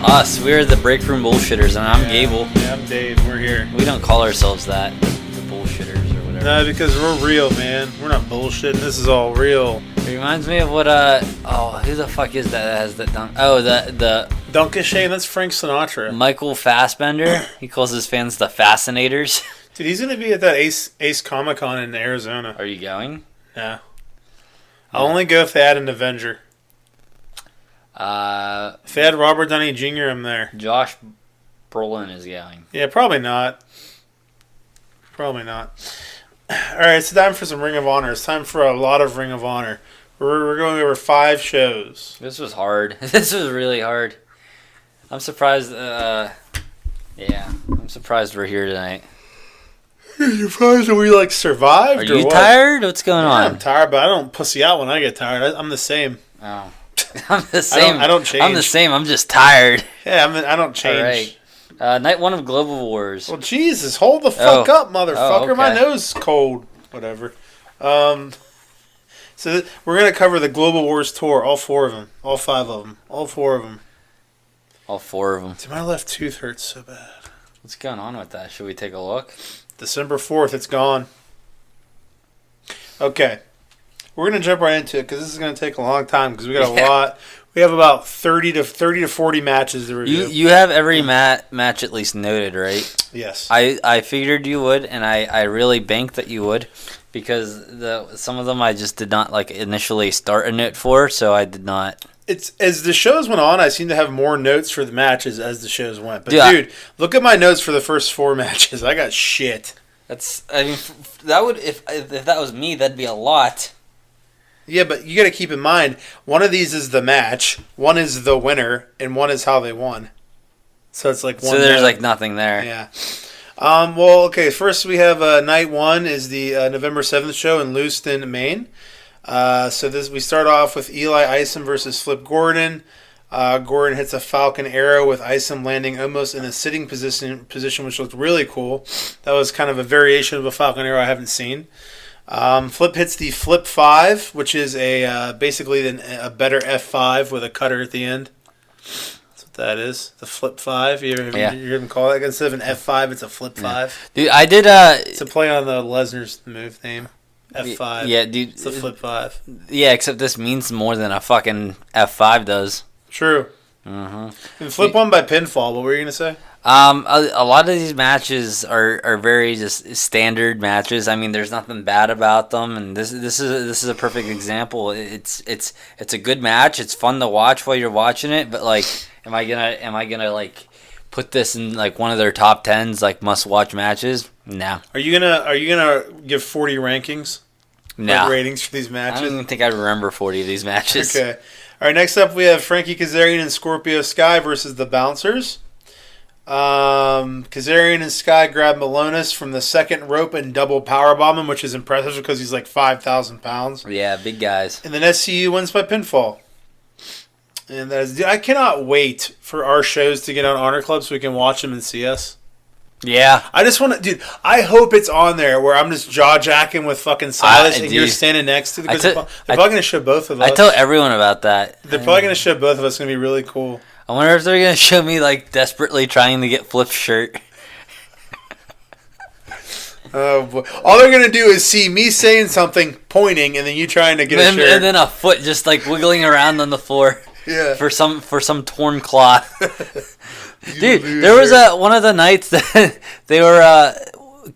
us. We're the Breakroom bullshitters, and I'm Gable. Yeah, I'm Dave. We're here. We don't call ourselves that, the bullshitters or whatever. No, because we're real, man. We're not bullshitting. This is all real. It reminds me of what, who the fuck is that has that dunk? Oh, the Dunkashane, that's Frank Sinatra. Michael Fassbender. He calls his fans the Fascinators. Dude, he's going to be at that Ace Comic-Con in Arizona. Are you going? No. I'll only go if they add an Avenger. If they had Robert Downey Jr., I'm there. Josh Brolin is going. Yeah, probably not. Probably not. All right, it's time for some Ring of Honor. It's time for a lot of Ring of Honor. We're going over 5 shows. This was hard. This was really hard. I'm surprised. I'm surprised we're here tonight. You're surprised that we survived? Are you tired? What's going on? I'm tired, but I don't pussy out when I get tired. I'm the same. Oh, I'm the same. I don't change. I'm the same. I'm just tired. Yeah, I don't change. All right. Night 1 of Global Wars. Well, Jesus, hold the fuck up, motherfucker. Oh, okay. My nose is cold. Whatever. So we're gonna cover the Global Wars tour, all 4 of them, all 5 of them, all 4 of them. All 4 of them. Dude, my left tooth hurts so bad. What's going on with that? Should we take a look? December 4th, it's gone. Okay. We're going to jump right into it because this is going to take a long time because we got a lot. We have about 30 to 40 matches to review. You have every match at least noted, right? Yes. I figured you would, and I really banked that you would because some of them I just did not initially start a note for, so I did not. It's as the shows went on, I seem to have more notes for the matches as the shows went. But dude, look at my notes for the first 4 matches. I got shit. That would if that was me, that'd be a lot. Yeah, but you got to keep in mind, one of these is the match, one is the winner, and one is how they won. So it's like one. So there's nothing there. Yeah. Well, okay. First we have night 1 is the November 7th show in Lewiston, Maine. We start off with Eli Isom versus Flip Gordon. Gordon hits a Falcon Arrow with Isom landing almost in a sitting position, which looked really cool. That was kind of a variation of a Falcon Arrow I haven't seen. Flip hits the Flip 5, which is basically a better F5 with a cutter at the end. That's what that is. The Flip 5. You hear them call it? Instead of an F5, it's a Flip 5. Dude, I did. It's a play on the Lesnar's move name. F5. Yeah, dude. It's a Flip 5. Yeah, except this means more than a fucking F5 does. True. Mm-hmm. And Flip won by pinfall. What were you going to say? A lot of these matches are very just standard matches. I mean, there's nothing bad about them, and this is a perfect example. It's a good match. It's fun to watch while you're watching it. But am I gonna put this in one of their top 10s must watch matches? No. Are you gonna give 40 rankings? No. Ratings for these matches? I don't even think I remember 40 of these matches. Okay. All right. Next up, we have Frankie Kazarian and Scorpio Sky versus the Bouncers. Kazarian and Sky grab Malonis from the second rope and double powerbomb him, which is impressive because he's 5,000 pounds. Yeah, big guys. And then SCU wins by pinfall. And I cannot wait for our shows to get on Honor Club so we can watch them and see us. Yeah. I just want to, dude, I hope it's on there where I'm just jaw-jacking with fucking Silas and you're standing next to because they're probably going to show both of us. I tell everyone about that. They're probably going to show both of us. It's going to be really cool. I wonder if they're going to show me desperately trying to get Flip's shirt. Oh boy! All they're gonna do is see me saying something, pointing, and then you trying to get a shirt, and then a foot just wiggling around on the floor. Yeah. For some torn cloth. Dude, there was one of the nights that they were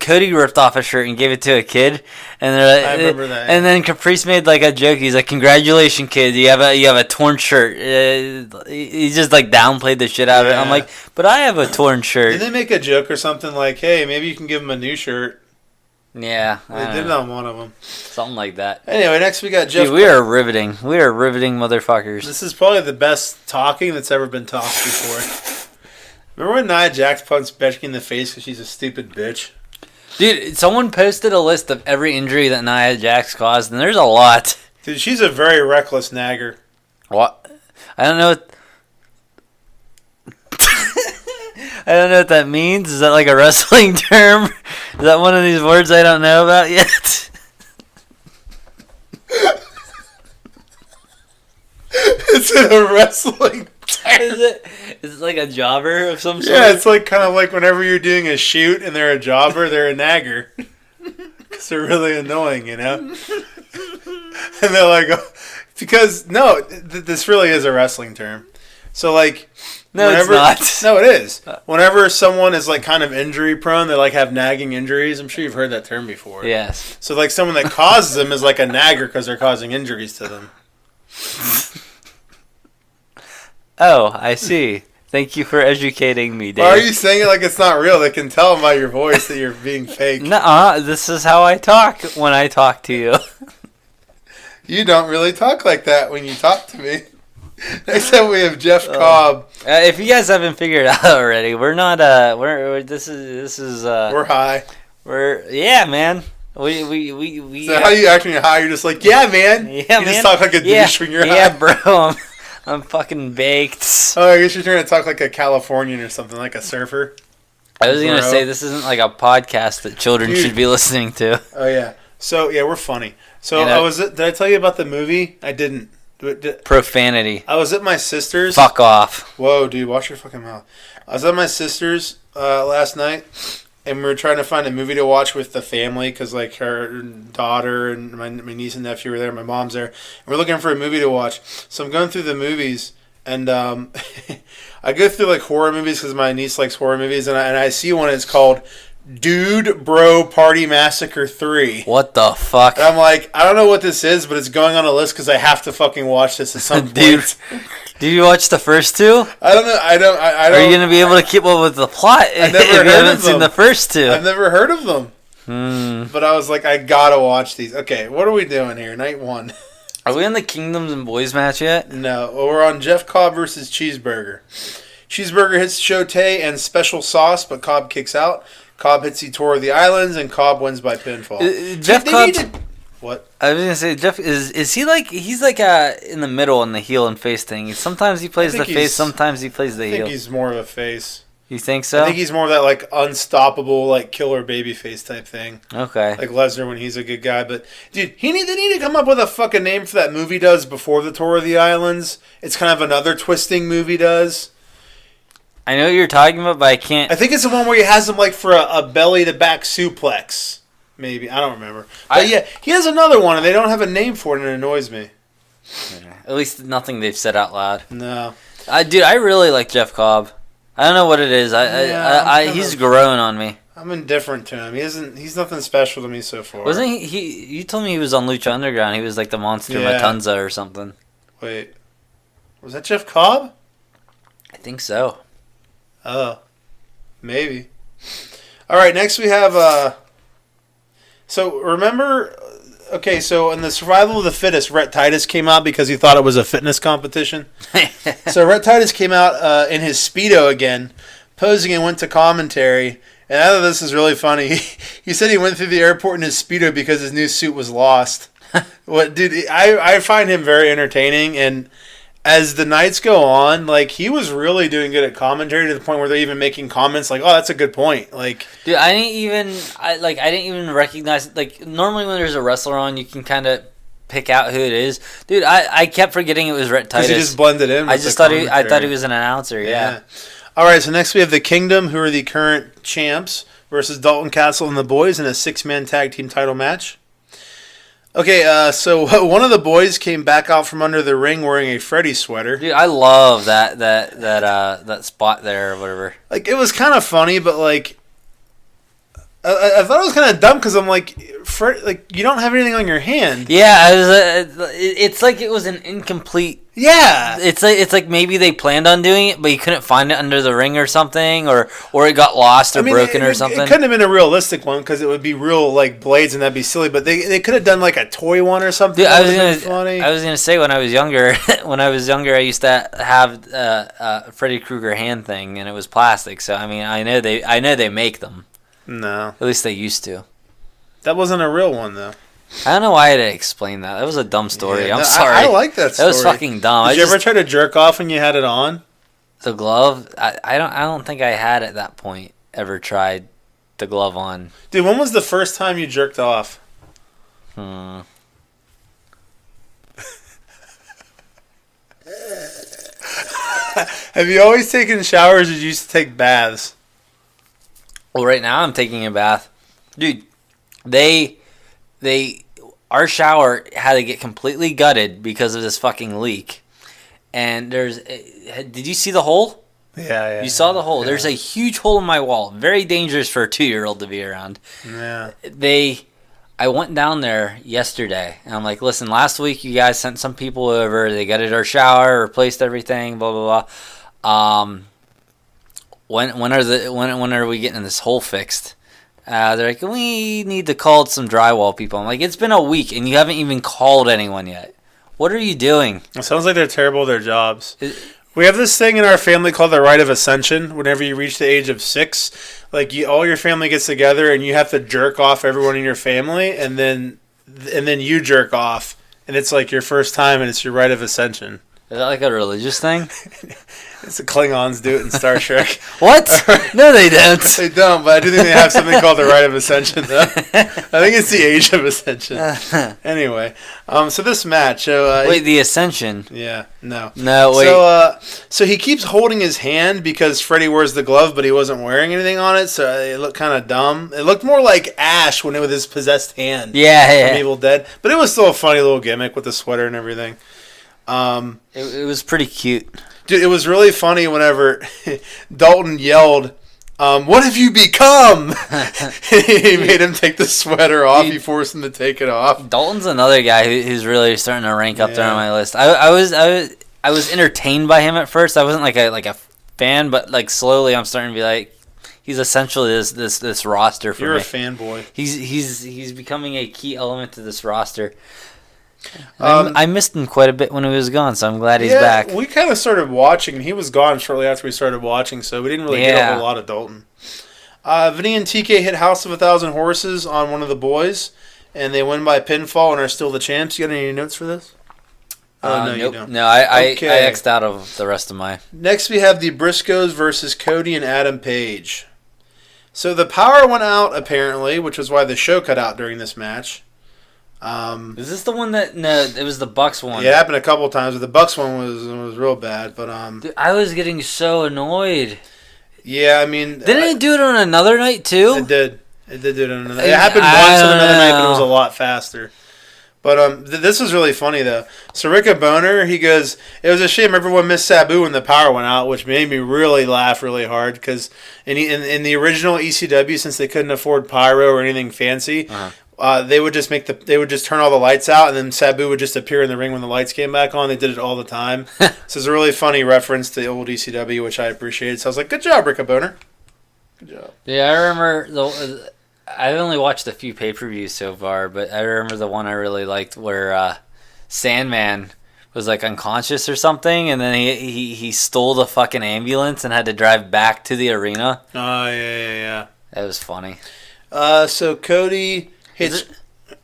Cody ripped off a shirt and gave it to a kid, and I remember that. And then Caprice made a joke. He's like, "Congratulations, kid! You have a torn shirt." He just downplayed the shit out of it. I'm like, "But I have a torn shirt." Did they make a joke or something like, "Hey, maybe you can give him a new shirt"? Yeah, they did it on one of them. Something like that. Anyway, next we got Jeff. Dude, we are riveting. We are riveting motherfuckers. This is probably the best talking that's ever been talked before. Remember when Nia Jax punched Becky in the face because she's a stupid bitch? Dude, someone posted a list of every injury that Nia Jax caused, and there's a lot. Dude, she's a very reckless nagger. What? I don't know. I don't know what that means. Is that a wrestling term? Is that one of these words I don't know about yet? It's a wrestling term. Is it like a jobber of some sort? Yeah, it's like kind of like whenever you're doing a shoot and they're a jobber, they're a nagger. Because they're really annoying, you know? And they're like, because, no, this really is a wrestling term. So, like, no, whenever, it's not. No, it is. Whenever someone is, like, kind of injury prone, they, like, have nagging injuries. I'm sure you've heard that term before. Yes. So, like, someone that causes them is like a nagger because they're causing injuries to them. Oh, I see. Thank you for educating me, Dave. Why are you saying it like it's not real? They can tell by your voice that you're being fake. Nuh-uh, this is how I talk when I talk to you. You don't really talk like that when you talk to me. Next time we have Jeff Cobb. If you guys haven't figured it out already, we're not. This is. We're high. Yeah, man. We. So how you acting high? You're just like, yeah, man. Yeah, you man. just talk like a douche when you're high. Yeah, bro. I'm fucking baked. Oh, I guess you're trying to talk like a Californian or something, like a surfer. I was gonna say this isn't like a podcast that children should be listening to. Oh yeah. So yeah, we're funny. So did I tell you about the movie? I didn't. Profanity. I was at my sister's. Fuck off. Whoa, dude, watch your fucking mouth. I was at my sister's last night, and we were trying to find a movie to watch with the family because, like, her daughter and my niece and nephew were there. My mom's there. And we're looking for a movie to watch. So I'm going through the movies, and I go through, like, horror movies because my niece likes horror movies, and I see one. It's called Dude Bro Party Massacre 3. What the fuck? And I'm like, I don't know what this is, but it's going on a list because I have to fucking watch this at some point. Dude, did you watch the first two? I don't know. I don't. Are you gonna be able to keep up with the plot if you haven't seen the first two? I've never heard of them. But I was like, I gotta watch these. Okay, what are we doing here? Night one. Are we on the Kingdoms and Boys match yet? No, we're on Jeff Cobb versus Cheeseburger. Cheeseburger hits Shote and Special Sauce, but Cobb kicks out. Cobb hits the Tour of the Islands, and Cobb wins by pinfall. Jeff Cobb. What? I was gonna say, Jeff is he like in the middle in the heel and face thing? Sometimes he plays the face, sometimes he plays the heel. I think he's more of a face. You think so? I think he's more of that like unstoppable, like killer baby face type thing. Okay. Like Lesnar when he's a good guy, but dude, they need to come up with a fucking name for that movie does before the Tour of the Islands. It's kind of another twisting movie does. I know what you're talking about, but I can't. I think it's the one where he has him like for a belly to back suplex. Maybe. I don't remember. But yeah, he has another one and they don't have a name for it and it annoys me. At least nothing they've said out loud. No. Dude, I really like Jeff Cobb. I don't know what it is. He's grown on me. I'm indifferent to him. He's nothing special to me so far. Wasn't he you told me he was on Lucha Underground. He was like the Monster Matanza or something. Wait. Was that Jeff Cobb? I think so. Oh, maybe. All right, next we have. So remember, okay, so in the Survival of the Fittest, Rhett Titus came out because he thought it was a fitness competition. So Rhett Titus came out in his Speedo again, posing and went to commentary. And I thought this is really funny. He said he went through the airport in his Speedo because his new suit was lost. What, dude? I find him very entertaining and. As the nights go on, like he was really doing good at commentary to the point where they're even making comments like, "Oh, that's a good point." Like, dude, I didn't even recognize. Like, normally when there's a wrestler on, you can kind of pick out who it is. Dude, I kept forgetting it was Rhett Titus. Because he just blended in. I thought he was an announcer. Yeah. All right, so next we have the Kingdom, who are the current champs, versus Dalton Castle and the Boys in a 6-man tag team title match. Okay, so one of the boys came back out from under the ring wearing a Freddy sweater. Dude, I love that spot there or whatever. Like, it was kind of funny, but like, I thought it was kind of dumb because I'm like, you don't have anything on your hand. Yeah, it's like it was an incomplete. Yeah, it's like maybe they planned on doing it, but you couldn't find it under the ring or something, or it got lost or broken or something. It couldn't have been a realistic one because it would be real like blades and that'd be silly. But they could have done like a toy one or something. Dude, I was gonna say when I was younger, I used to have a Freddy Krueger hand thing, and it was plastic. So I mean, I know they make them. No, at least they used to. That wasn't a real one though. I don't know why I had to explain that. That was a dumb story. Yeah, I'm sorry. I like that story. That was fucking dumb. Did you ever try to jerk off when you had it on? The glove? I don't think I had at that point ever tried the glove on. Dude, when was the first time you jerked off? Have you always taken showers or did you used to take baths? Well, right now I'm taking a bath. Dude, our shower had to get completely gutted because of this fucking leak. And did you see the hole? Yeah. You saw the hole. Yeah. There's a huge hole in my wall. Very dangerous for a 2-year-old to be around. Yeah. I went down there yesterday, and I'm like, listen, last week you guys sent some people over. They gutted our shower, replaced everything, blah, blah, blah. When are we getting this hole fixed? They're like, we need to call some drywall people. I'm like, it's been a week, and you haven't even called anyone yet. What are you doing? It sounds like they're terrible at their jobs. We have this thing in our family called the rite of ascension. Whenever you reach the age of 6, like all your family gets together and you have to jerk off everyone in your family, and then you jerk off, and it's like your first time, and it's your rite of ascension. Is that like a religious thing? It's the Klingons do it in Star Trek. What? No, they don't. They don't, but I do think they have something called the Rite of Ascension, though. I think it's the Age of Ascension. Anyway, so this match. Wait, the Ascension? Yeah, no. No, wait. So he keeps holding his hand because Freddy wears the glove, but he wasn't wearing anything on it, so it looked kind of dumb. It looked more like Ash when it was his possessed hand. Yeah. From Evil Dead. But it was still a funny little gimmick with the sweater and everything. It was pretty cute. Dude, it was really funny whenever Dalton yelled, what have you become? He made him take the sweater off. He forced him to take it off. Dalton's another guy who's really starting to rank up there on my list. I was entertained by him at first. I wasn't like a fan, but like slowly I'm starting to be like, he's essentially this roster for me. You're a fanboy. He's becoming a key element to this roster. I missed him quite a bit when he was gone, so I'm glad he's back. We kind of started watching. He was gone shortly after we started watching, so we didn't really get a whole lot of Dalton. Vinny and TK hit House of 1,000 Horses on one of the boys, and they win by pinfall and are still the champs. You got any notes for this? No, nope. You don't. No, I X'd out of the rest of my... Next, we have the Briscoes versus Cody and Adam Page. So the power went out, apparently, which was why the show cut out during this match. Is this the one that... No, it was the Bucks one. Yeah, it happened a couple times, but the Bucks one was real bad. But Dude, I was getting so annoyed. Yeah, I mean... Didn't it do it on another night, too? It did. It did do it on another night. It happened once on another night, but it was a lot faster. But this was really funny, though. So Rick Boner, he goes, it was a shame everyone missed Sabu when the power went out, which made me really laugh really hard. Because in the original ECW, since they couldn't afford pyro or anything fancy... they would just turn all the lights out, and then Sabu would just appear in the ring when the lights came back on. They did it all the time. So it's a really funny reference to the old ECW, which I appreciated. So I was like, good job, Rick Boner. Good job. Yeah, I remember I've only watched a few pay-per-views so far, but I remember the one I really liked where Sandman was like unconscious or something, and then he stole the fucking ambulance and had to drive back to the arena. Oh, yeah. That was funny. So Cody...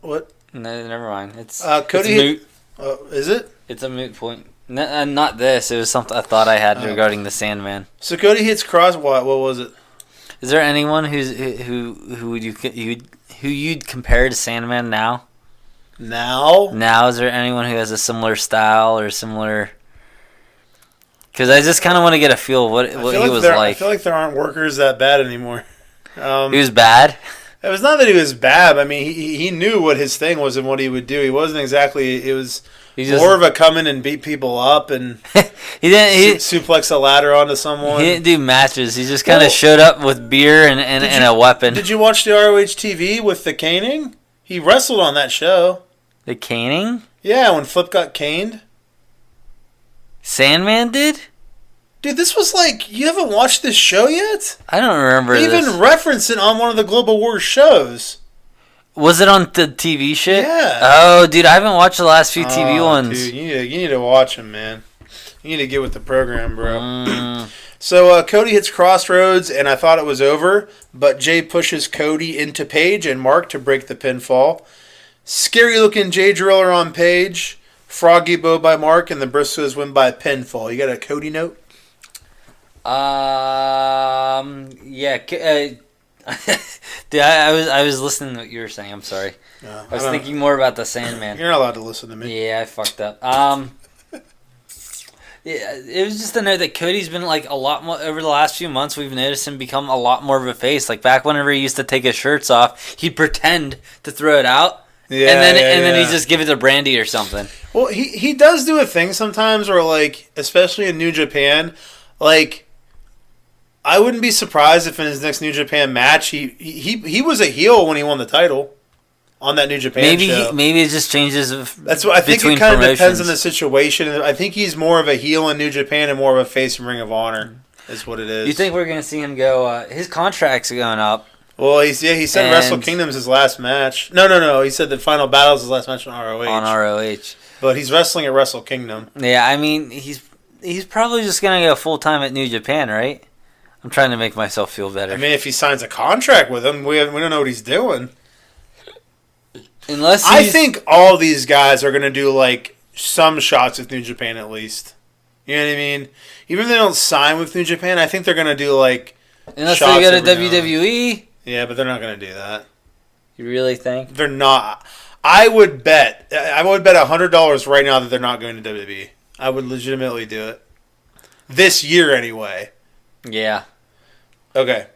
What? No, never mind. It's Cody. Is it? It's a moot point. Not this. It was something I thought I had regarding the Sandman. So Cody hits cross. What was it? Is there anyone who you'd compare to Sandman now? Now, is there anyone who has a similar style or similar? Because I just kind of want to get a feel of what he was like. I feel like there aren't workers that bad anymore. He was bad. It was not that he was bad. I mean, he knew what his thing was and what he would do. He wasn't exactly. It was more of a come in and beat people up and he suplex a ladder onto someone. He didn't do matches. He just kind of showed up with beer and a weapon. Did you watch the ROH TV with the caning? He wrestled on that show. The caning? Yeah, when Flip got caned. Sandman did? Dude, this was like, you haven't watched this show yet? I don't remember this. They even referenced it on one of the Global Wars shows. Was it on the TV shit? Yeah. Oh, dude, I haven't watched the last few TV ones. Dude, you need to watch them, man. You need to get with the program, bro. So Cody hits Crossroads, and I thought it was over, but Jay pushes Cody into Page and Mark to break the pinfall. Scary-looking Jay Driller on Page. Froggy Bow by Mark, and the Briscoes win by pinfall. You got a Cody note? Yeah. Dude, I was listening to what you were saying. I'm sorry. I was thinking more about the Sandman. You're not allowed to listen to me. Yeah, I fucked up. Yeah, it was just to know that Cody's been like a lot more over the last few months. We've noticed him become a lot more of a face. Like back whenever he used to take his shirts off, he'd pretend to throw it out, and then he'd just give it to Brandy or something. Well, he does do a thing sometimes where, like, especially in New Japan, like, I wouldn't be surprised if in his next New Japan match he was a heel when he won the title on that New Japan show. Maybe it just changes. That's what I think. It kind of depends on the situation. I think he's more of a heel in New Japan and more of a face in Ring of Honor. Is what it is. You think we're gonna see him go? His contract's going up. Well, he said Wrestle Kingdom's his last match. No. He said the Final Battle's his last match on ROH. On ROH. But he's wrestling at Wrestle Kingdom. Yeah, I mean he's probably just gonna go full time at New Japan, right? I'm trying to make myself feel better. I mean, if he signs a contract with him, we don't know what he's doing. I think all these guys are going to do, like, some shots with New Japan at least. You know what I mean? Even if they don't sign with New Japan, I think they're going to do, like, unless shots they go to WWE. Yeah, but they're not going to do that. You really think? They're not. I would bet $100 right now that they're not going to WWE. I would legitimately do it. This year, anyway. Yeah. Okay.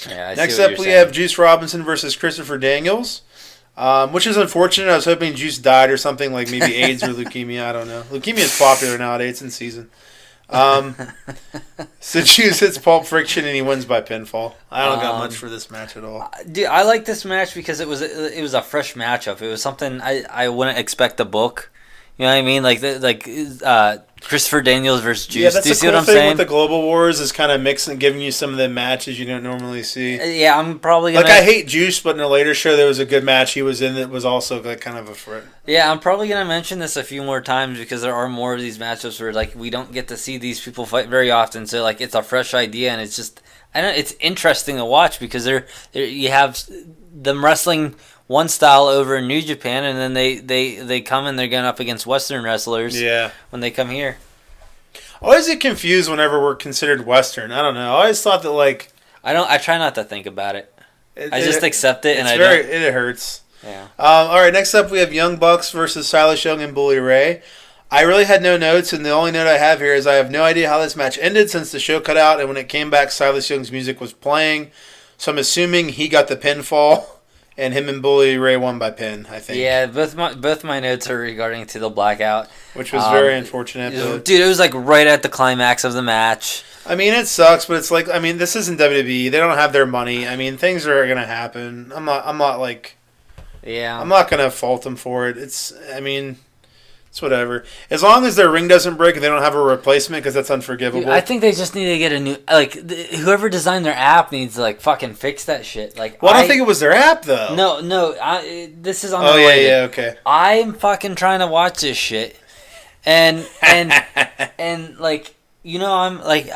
Yeah, Next up, we have Juice Robinson versus Christopher Daniels, which is unfortunate. I was hoping Juice died or something, like maybe AIDS or leukemia. I don't know. Leukemia is popular nowadays. It's in season. So Juice hits Pulp Friction and he wins by pinfall. I don't got much for this match at all. Dude, I like this match because it was a fresh matchup. It was something I wouldn't expect to book. You know what I mean? Like Christopher Daniels versus Juice. Yeah, that's Do you the see cool what I'm thing saying? with the Global Wars is kind of mixing, giving you some of the matches you don't normally see. Yeah, I'm probably gonna. Like, I hate Juice, but in a later show there was a good match he was in that was also like kind of a threat. Yeah, I'm probably gonna mention this a few more times because there are more of these matchups where like we don't get to see these people fight very often. So like it's a fresh idea and it's just it's interesting to watch because you have them wrestling one style over in New Japan, and then they come and they're going up against Western wrestlers. Yeah. When they come here, I always get confused whenever we're considered Western. I don't know. I always thought that like I try not to think about it. I just accept it, and it hurts. Yeah. All right. Next up, we have Young Bucks versus Silas Young and Bully Ray. I really had no notes, and the only note I have here is I have no idea how this match ended since the show cut out, and when it came back, Silas Young's music was playing. So I'm assuming he got the pinfall. And him and Bully Ray won by pin, I think. Yeah, both my notes are regarding to the blackout, which was very unfortunate. Dude, it was like right at the climax of the match. I mean, it sucks, but it's like, I mean, this isn't WWE. They don't have their money. I mean, things are gonna happen. I'm not like, yeah, I'm not gonna fault them for it. It's whatever. As long as their ring doesn't break and they don't have a replacement, because that's unforgivable. Dude, I think they just need to get a new, like, whoever designed their app needs to, like, fucking fix that shit. Like, well, I don't think it was their app, though. No, this is unrelated. Oh, yeah, okay. I'm fucking trying to watch this shit. And like, you know, I'm, like,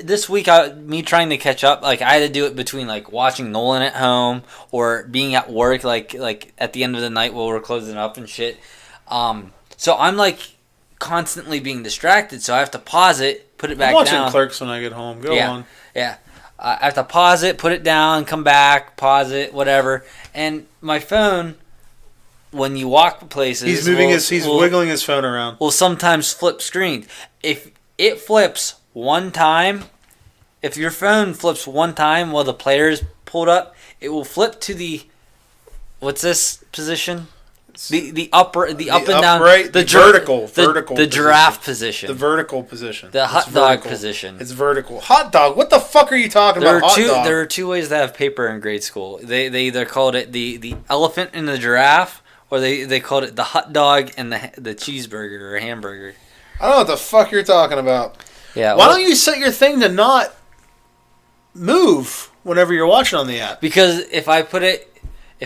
this week, me trying to catch up, like, I had to do it between, like, watching Nolan at home or being at work, like at the end of the night while we're closing up and shit. So I'm like constantly being distracted, so I have to pause it, put it back down. I'm watching Clerks when I get home. Go on. Yeah. I have to pause it, put it down, come back, pause it, whatever. And my phone, when you walk places, he's wiggling his phone around. Will sometimes flip screens. If it flips one time, if your phone flips one time while the player is pulled up, it will flip to the, what's this position? The up and down, the giraffe position, the vertical position, the hot dog position. It's vertical. Hot dog. What the fuck are you talking about? Hot dog. There are two ways to have paper in grade school. They either called it the elephant and the giraffe, or they called it the hot dog and the cheeseburger or hamburger. I don't know what the fuck you're talking about. Yeah. Why don't you set your thing to not move whenever you're watching on the app? Because if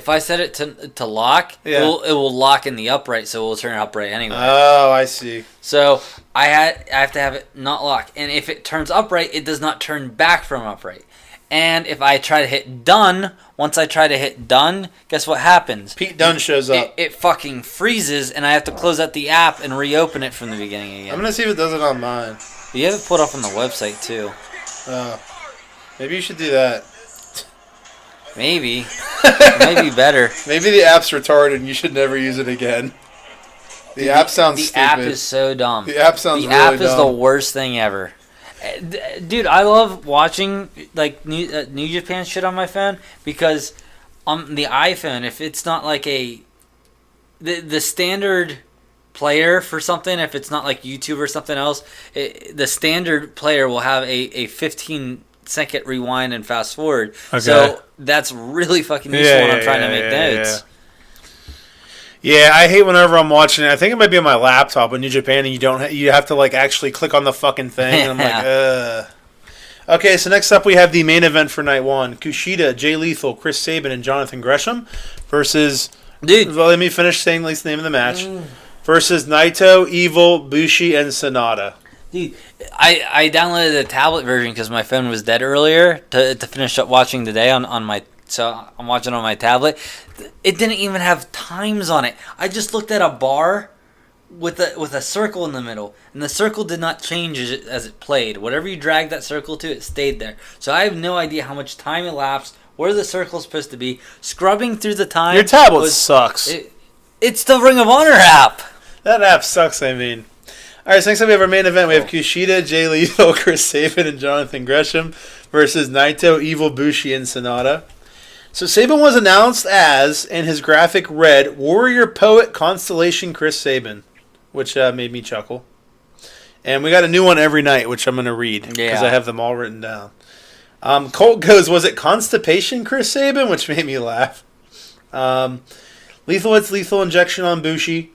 I set it to lock, it will lock in the upright, so it will turn upright anyway. Oh, I see. So I have to have it not lock, and if it turns upright, it does not turn back from upright. And if I try to hit done, once I try to hit done, guess what happens? Pete Dunne shows up. It fucking freezes, and I have to close out the app and reopen it from the beginning again. I'm gonna see if it does it on mine. You have it put up on the website too. Maybe you should do that. Maybe. It might be better. Maybe the app's retarded and you should never use it again. The app sounds the stupid. app is so dumb. The app sounds the really app is dumb. the worst thing ever. Dude, I love watching like New Japan shit on my phone because on the iPhone, if it's not like the standard player for something, if it's not like YouTube or something else, the standard player will have a 15-second rewind and fast forward. Okay. So that's really fucking useful when I'm trying to make notes. Yeah, I hate whenever I'm watching it. I think it might be on my laptop in New Japan, and you have to like actually click on the fucking thing. And I'm like, ugh. Okay, so next up we have the main event for night one: Kushida, Jay Lethal, Chris Sabin, and Jonathan Gresham versus. Dude, well, let me finish saying at least the name of the match. Versus Naito, Evil, Bushi, and Sonata. Dude, I downloaded the tablet version because my phone was dead earlier to finish up watching today on my. So I'm watching on my tablet. It didn't even have times on it. I just looked at a bar with a circle in the middle, and the circle did not change as it played. Whatever you dragged that circle to, it stayed there. So I have no idea how much time elapsed, where the circle's supposed to be. Scrubbing through the time. Your tablet sucks. It's the Ring of Honor app. That app sucks, I mean. Alright, so next up we have our main event. We have Kushida, Jay Lethal, Chris Sabin, and Jonathan Gresham versus Naito, Evil, Bushi, and Sonata. So Sabin was announced as, and his graphic read, Warrior Poet Constellation Chris Sabin, which made me chuckle. And we got a new one every night, which I'm going to read, because I have them all written down. Colt goes, was it Constipation Chris Sabin? Which made me laugh. Lethal hits Lethal Injection on Bushi.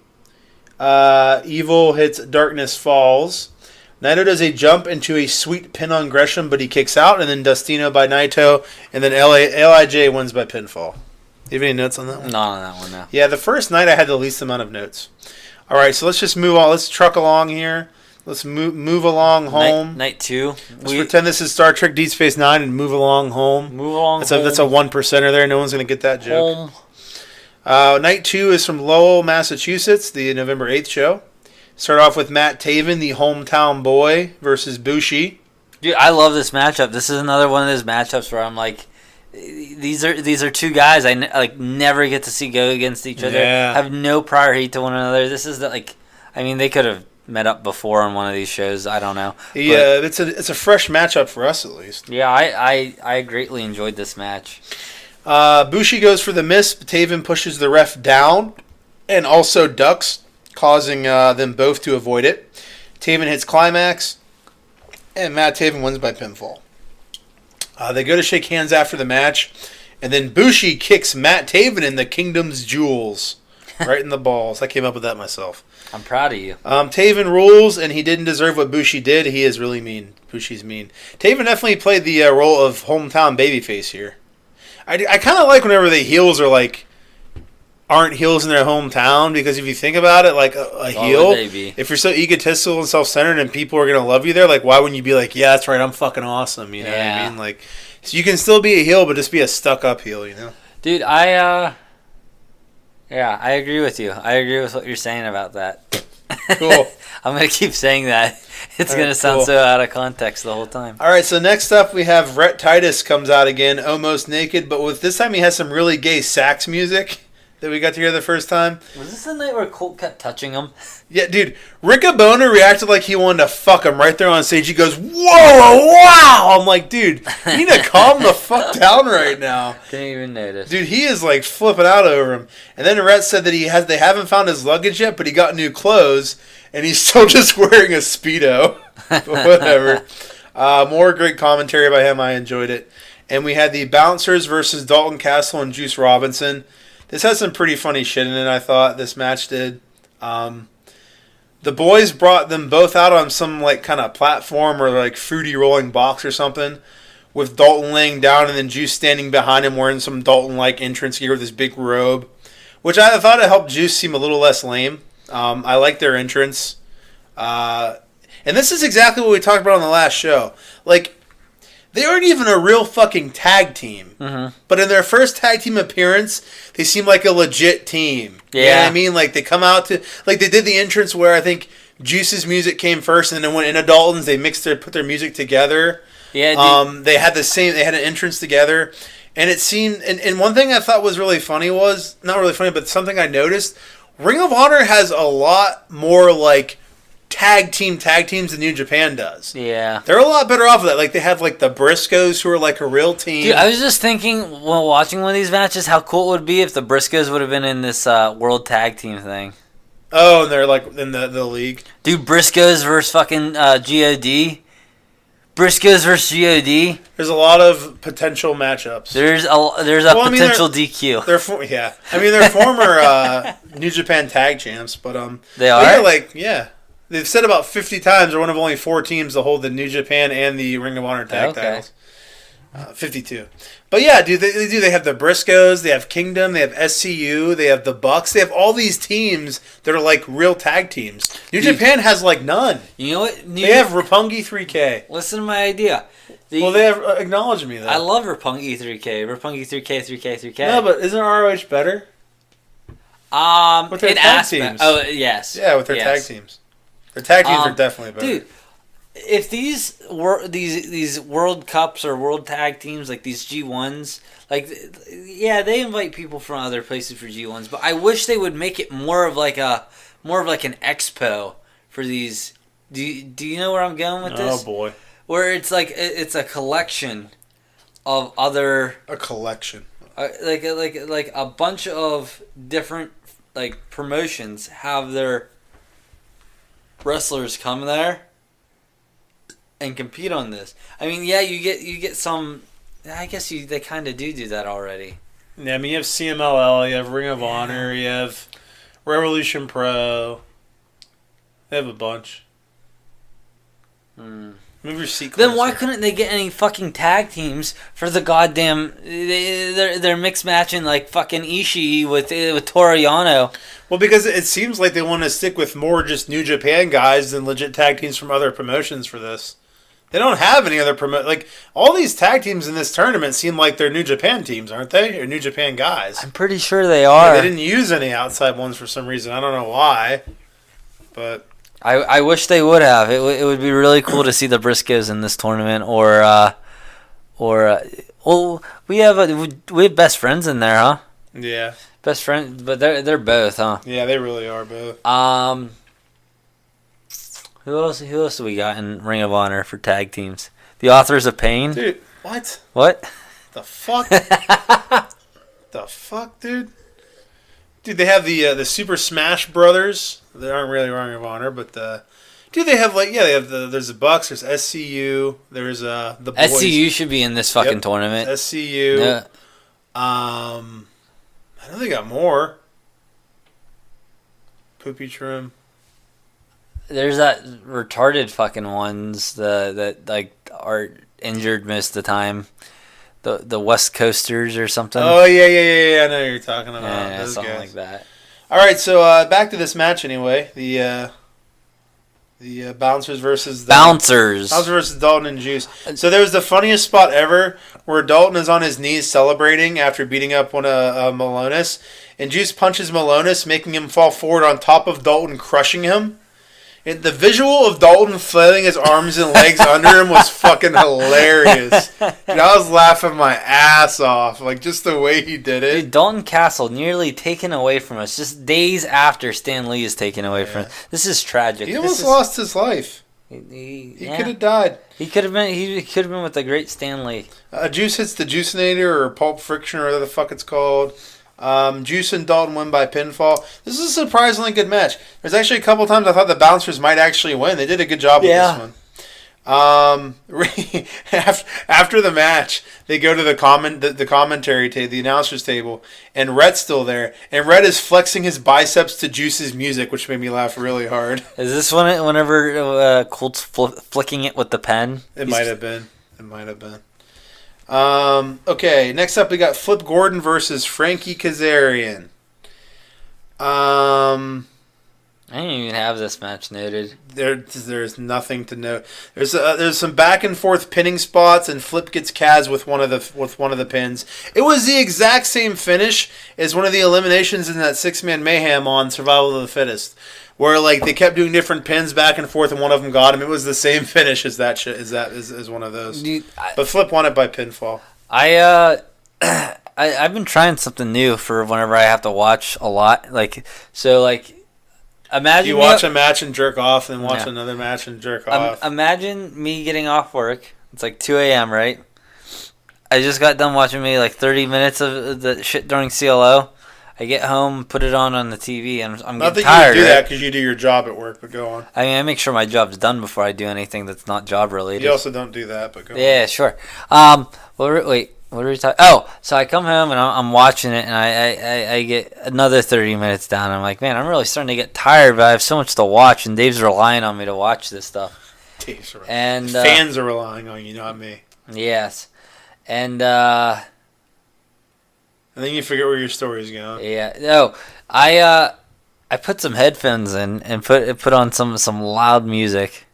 Evil hits Darkness Falls. Naito does a jump into a sweet pin on Gresham, but he kicks out, and then Destino by Naito, and then LIJ wins by pinfall. Do you have any notes on that one? Not on that one, no. Yeah, the first night I had the least amount of notes. All right, so let's just move on. Let's truck along here. Let's move along home. Night two. Let's pretend this is Star Trek Deep Space Nine and move along home. Move along home. That's a 1%er there. No one's going to get that joke. Night two is from Lowell, Massachusetts, the November 8th show. Start off with Matt Taven, the hometown boy, versus Bushi. Dude, I love this matchup. This is another one of those matchups where I'm like, these are two guys I never get to see go against each other. Yeah. Have no prior heat to one another. This is they could have met up before on one of these shows. I don't know. Yeah, it's a fresh matchup for us at least. Yeah, I greatly enjoyed this match. Bushi goes for the miss. Taven pushes the ref down and also ducks, causing them both to avoid it. Taven hits Climax, and Matt Taven wins by pinfall. They go to shake hands after the match, and then Bushi kicks Matt Taven in the Kingdom's Jewels, right in the balls. I came up with that myself. I'm proud of you. Taven rules, and he didn't deserve what Bushi did. He is really mean. Bushi's mean. Taven definitely played the role of hometown babyface here. I kind of like whenever the heels are aren't heels in their hometown, because if you think about it, like a heel, if you're so egotistical and self-centered and people are going to love you there, like why wouldn't you be like, yeah, that's right, I'm fucking awesome, you know what I mean? Like, so you can still be a heel, but just be a stuck-up heel, you know? Dude, I agree with you. I agree with what you're saying about that. Cool. I'm going to keep saying that. It's going to sound so out of context the whole time. All right, so next up we have Rhett Titus comes out again, almost naked, but with this time he has some really gay sax music that we got to hear the first time. Was this the night where Colt kept touching him? Yeah, dude. Riccobono reacted like he wanted to fuck him right there on stage. He goes, whoa, wow! I'm like, dude, you need to calm the fuck down right now. Didn't even notice. Dude, he is like flipping out over him. And then Rhett said that they haven't found his luggage yet, but he got new clothes, and he's still just wearing a Speedo. But whatever. More great commentary by him. I enjoyed it. And we had the Bouncers versus Dalton Castle and Juice Robinson. This has some pretty funny shit in it, I thought. This match did. The boys brought them both out on some like kind of platform or like fruity rolling box or something, with Dalton laying down and then Juice standing behind him wearing some Dalton-like entrance gear with this big robe, which I thought it helped Juice seem a little less lame. I like their entrance. And this is exactly what we talked about on the last show. Like, they aren't even a real fucking tag team. Mm-hmm. But in their first tag team appearance, they seem like a legit team. Yeah. You know what I mean? Like, they come out to... Like, they did the entrance where I think Juice's music came first, and then when into Dalton's, they put their music together. Yeah. They had an entrance together. And it seemed... And one thing I thought was really funny was... Not really funny, but something I noticed Ring of Honor has a lot more like tag teams than New Japan does. Yeah. They're a lot better off of that. Like they have like the Briscoes who are like a real team. Dude, I was just thinking while watching one of these matches how cool it would be if the Briscoes would have been in this World Tag Team thing. Oh, and they're like in the league. Dude, Briscoes versus fucking God. Briscoes versus God. There's a lot of potential matchups. There's a potential DQ. Yeah. I mean, they're former New Japan tag champs, but they are. Yeah. They've said about 50 times they're one of only 4 teams to hold the New Japan and the Ring of Honor tag titles. 52. But yeah, dude, they have the Briscoes, they have Kingdom, they have SCU, they have the Bucks, they have all these teams that are like real tag teams. New Japan has like none. You know what? They have Roppongi 3K. Listen to my idea. They have acknowledged me though. I love Roppongi 3K. Roppongi 3K, 3K, 3K. No, but isn't ROH better? With their tag teams. Oh, yes. Yeah, with their tag teams. Their tag teams are definitely better. Dude, if these World Cups or World Tag Teams, like these G1s, like, yeah, they invite people from other places for G1s, but I wish they would make it more of like an expo for these. Do you know where I'm going with this? Oh boy. Where it's like it's a collection of other like a bunch of different like promotions have their wrestlers come there and compete on this. I mean, yeah, you get some. I guess they kind of do that already. Yeah, I mean, you have CMLL, you have Ring of Honor, you have Revolution Pro. They have a bunch. Move your seat closer. Then why couldn't they get any fucking tag teams for the goddamn? They're mixed matching like fucking Ishii with Toru Yano. Well, because it seems like they want to stick with more just New Japan guys than legit tag teams from other promotions for this. They don't have any other like all these tag teams in this tournament seem like they're New Japan teams, aren't they? Or New Japan guys. I'm pretty sure they are. Yeah, they didn't use any outside ones for some reason. I don't know why, but I wish they would have. It would be really cool to see the Briscoes in this tournament, or we have best friends in there, huh? Yeah, best friends, but they're both, huh? Yeah, they really are both. Who else do we got in Ring of Honor for tag teams? The Authors of Pain? Dude, what? What? The fuck? The fuck, dude? Dude, they have the Super Smash Brothers. They aren't really Ring of Honor, but dude, they have there's the Bucks, there's SCU, there's the boys. SCU should be in this fucking tournament. SCU. Yeah. I know they got more. Poopy Trim. There's that retarded fucking ones that like are injured most of the time. The West Coasters or something. Oh yeah. I know what you're talking about. Yeah, those something guys. like that. All right, so back to this match anyway. The Bouncers versus Bouncers versus Dalton and Juice. So there was the funniest spot ever where Dalton is on his knees celebrating after beating up one of Malonis, and Juice punches Malonis, making him fall forward on top of Dalton, crushing him. And the visual of Dalton flailing his arms and legs under him was fucking hilarious. Dude, I was laughing my ass off, like just the way he did it. Dude, Dalton Castle nearly taken away from us just days after Stan Lee is taken away from us. This is tragic. He almost lost his life. He could have died. He could have been. He could have been with the great Stan Lee. Juice hits the Juicinator or Pulp Friction or whatever the fuck it's called. Juice and Dalton win by pinfall. This is a surprisingly good match. There's actually a couple times I thought the Bouncers might actually win. They did a good job with this one. After the match, they go to the commentary table, the announcers table, and Rhett's still there. And Rhett is flexing his biceps to Juice's music, which made me laugh really hard. Is this whenever Colt's flicking it with the pen? It might have been. Okay, next up we got Flip Gordon versus Frankie Kazarian. I didn't even have this match noted. There's nothing to note. There's some back and forth pinning spots, and Flip gets Kaz with one of the pins. It was the exact same finish as one of the eliminations in that 6-man mayhem on Survival of the Fittest, where like they kept doing different pins back and forth, and one of them got him. It was the same finish as that shit. As one of those. Dude, but Flip won it by pinfall. I I've been trying something new for whenever I have to watch a lot. Imagine You watch a match and jerk off, and watch another match and jerk off. Imagine me getting off work. It's like 2 a.m., right? I just got done watching maybe like 30 minutes of the shit during CLO. I get home, put it on the TV, and I'm Not getting that tired. you do that because you do your job at work, but go on. I mean, I make sure my job's done before I do anything that's not job related. You also don't do that, but go on. Yeah, sure. Wait, what are we talking? Oh, so I come home and I'm watching it, and I get another 30 minutes down. I'm like, man, I'm really starting to get tired, but I have so much to watch, and Dave's relying on me to watch this stuff. Dave's relying. And fans are relying on you, not me. Yes, and then you forget where your story's going. yeah, no, I put some headphones in and put on some loud music.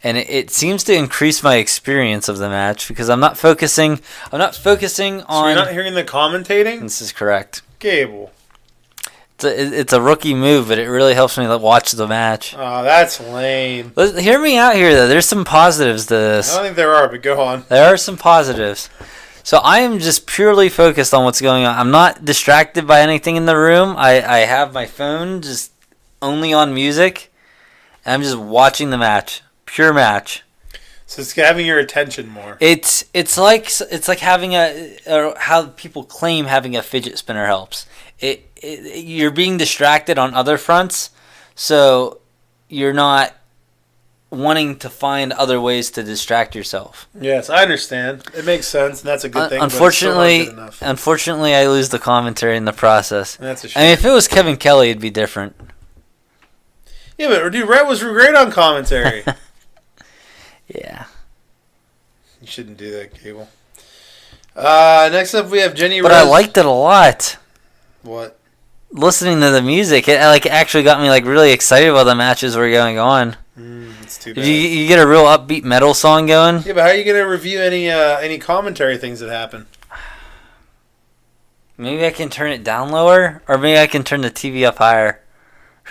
And it seems to increase my experience of the match because I'm not focusing on. So you're not hearing the commentating? This is correct. Gable. It's a rookie move, but it really helps me watch the match. Oh, that's lame. Hear me out here, though. There's some positives to this. I don't think there are, but go on. There are some positives. So I am just purely focused on what's going on. I'm not distracted by anything in the room. I have my phone just only on music, and I'm just watching the match. Pure match. So it's having your attention more. It's like having how people claim having a fidget spinner helps. You're being distracted on other fronts, so you're not wanting to find other ways to distract yourself. Yes, I understand. It makes sense, and that's a good thing. Unfortunately, I lose the commentary in the process. That's a shame. I mean, if it was Kevin Kelly, it'd be different. Yeah, but dude, Rhett was great on commentary. Yeah. You shouldn't do that, Cable. Next up, we have Jenny Rose. But I liked it a lot. What? Listening to the music, it actually got me really excited while the matches were going on. It's too bad. You get a real upbeat metal song going. Yeah, but how are you going to review any commentary things that happen? Maybe I can turn it down lower, or maybe I can turn the TV up higher.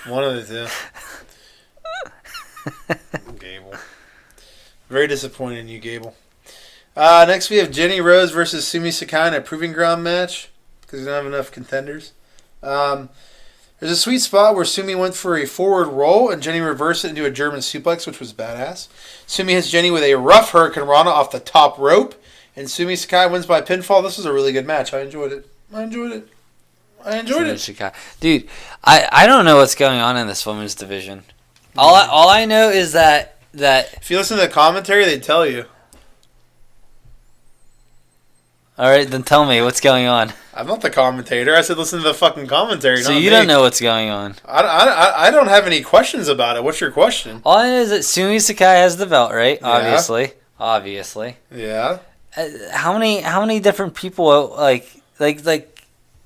One of the two. Gable. Very disappointed in you, Gable. Next we have Jenny Rose versus Sumi Sakai in a proving ground match because we don't have enough contenders. There's a sweet spot where Sumi went for a forward roll and Jenny reversed it into a German suplex, which was badass. Sumi hits Jenny with a rough Hurricane Rana off the top rope, and Sumi Sakai wins by pinfall. This was a really good match. I enjoyed it. Dude, I don't know what's going on in this women's division. All I know is that if you listen to the commentary, they tell you. All right, then tell me what's going on. I'm not the commentator. I said listen to the fucking commentary. So you don't know what's going on. I don't have any questions about it. What's your question? All I know is that Sumi Sakai has the belt, right? Yeah. Obviously. Yeah. How many different people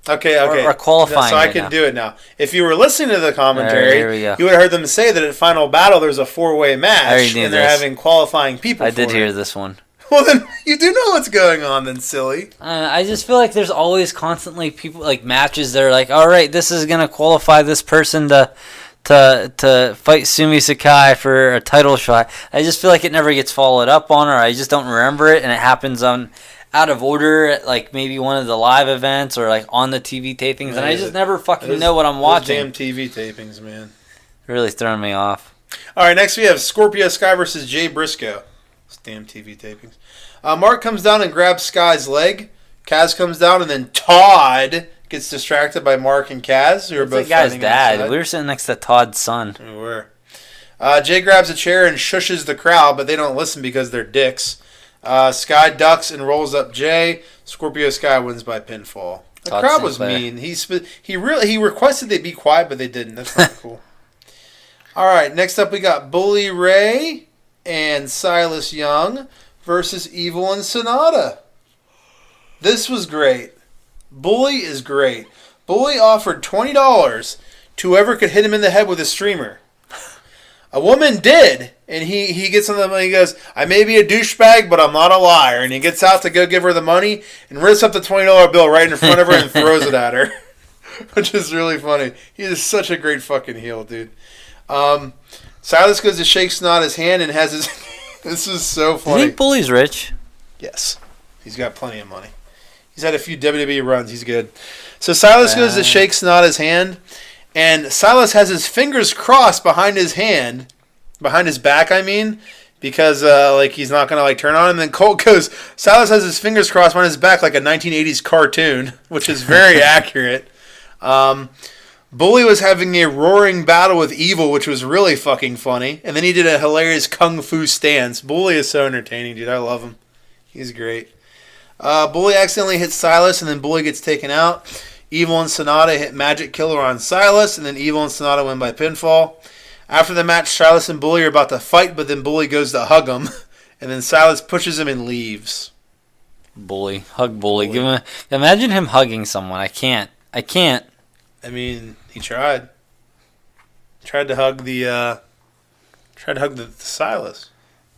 Okay. are qualifying? So I can do it now. If you were listening to the commentary, here we go. you would have heard them say that at Final Battle there's a 4-way match, and they're having qualifying people. I did hear this one. Well, then you do know what's going on, then, silly. I just feel like there's always constantly people matches that are like, all right, this is gonna qualify this person to fight Sumi Sakai for a title shot. I just feel like it never gets followed up on, or I just don't remember it, and it happens out of order at maybe one of the live events or on the TV tapings, and I just never fucking know what I'm watching. Damn TV tapings, man. Really throwing me off. All right, next we have Scorpio Sky versus Jay Briscoe. Damn TV tapings. Mark comes down and grabs Sky's leg. Kaz comes down, and then Todd gets distracted by Mark and Kaz, who are both fighting. That guy's dad. Outside. We were sitting next to Todd's son. We were. Jay grabs a chair and shushes the crowd, but they don't listen because they're dicks. Sky ducks and rolls up Jay. Scorpio Sky wins by pinfall. The crowd was mean. He requested they be quiet, but they didn't. That's not cool. All right, next up we got Bully Ray and Silas Young versus Evil and Sonata. This was great. Bully is great. Bully offered $20 to whoever could hit him in the head with a streamer. A woman did, and he gets on the money. He goes, I may be a douchebag, but I'm not a liar. And he gets out to go give her the money and rips up the $20 bill right in front of her and throws it at her, which is really funny. He is such a great fucking heel, dude. Silas goes to shake Sonata's hand and has his... This is so funny. You think Bully's rich? Yes. He's got plenty of money. He's had a few WWE runs. He's good. So Silas goes to shake Sonata's hand, and Silas has his fingers crossed behind his hand, behind his back, I mean, because he's not going to turn on him. And then Colt goes, Silas has his fingers crossed behind his back like a 1980s cartoon, which is very accurate. Bully was having a roaring battle with Evil, which was really fucking funny. And then he did a hilarious kung fu stance. Bully is so entertaining, dude. I love him. He's great. Bully accidentally hits Silas, and then Bully gets taken out. Evil and Sonata hit Magic Killer on Silas, and then Evil and Sonata win by pinfall. After the match, Silas and Bully are about to fight, but then Bully goes to hug him, and then Silas pushes him and leaves. Bully. Hug Bully. Imagine him hugging someone. I can't. I mean, he tried. Tried to hug the Silas.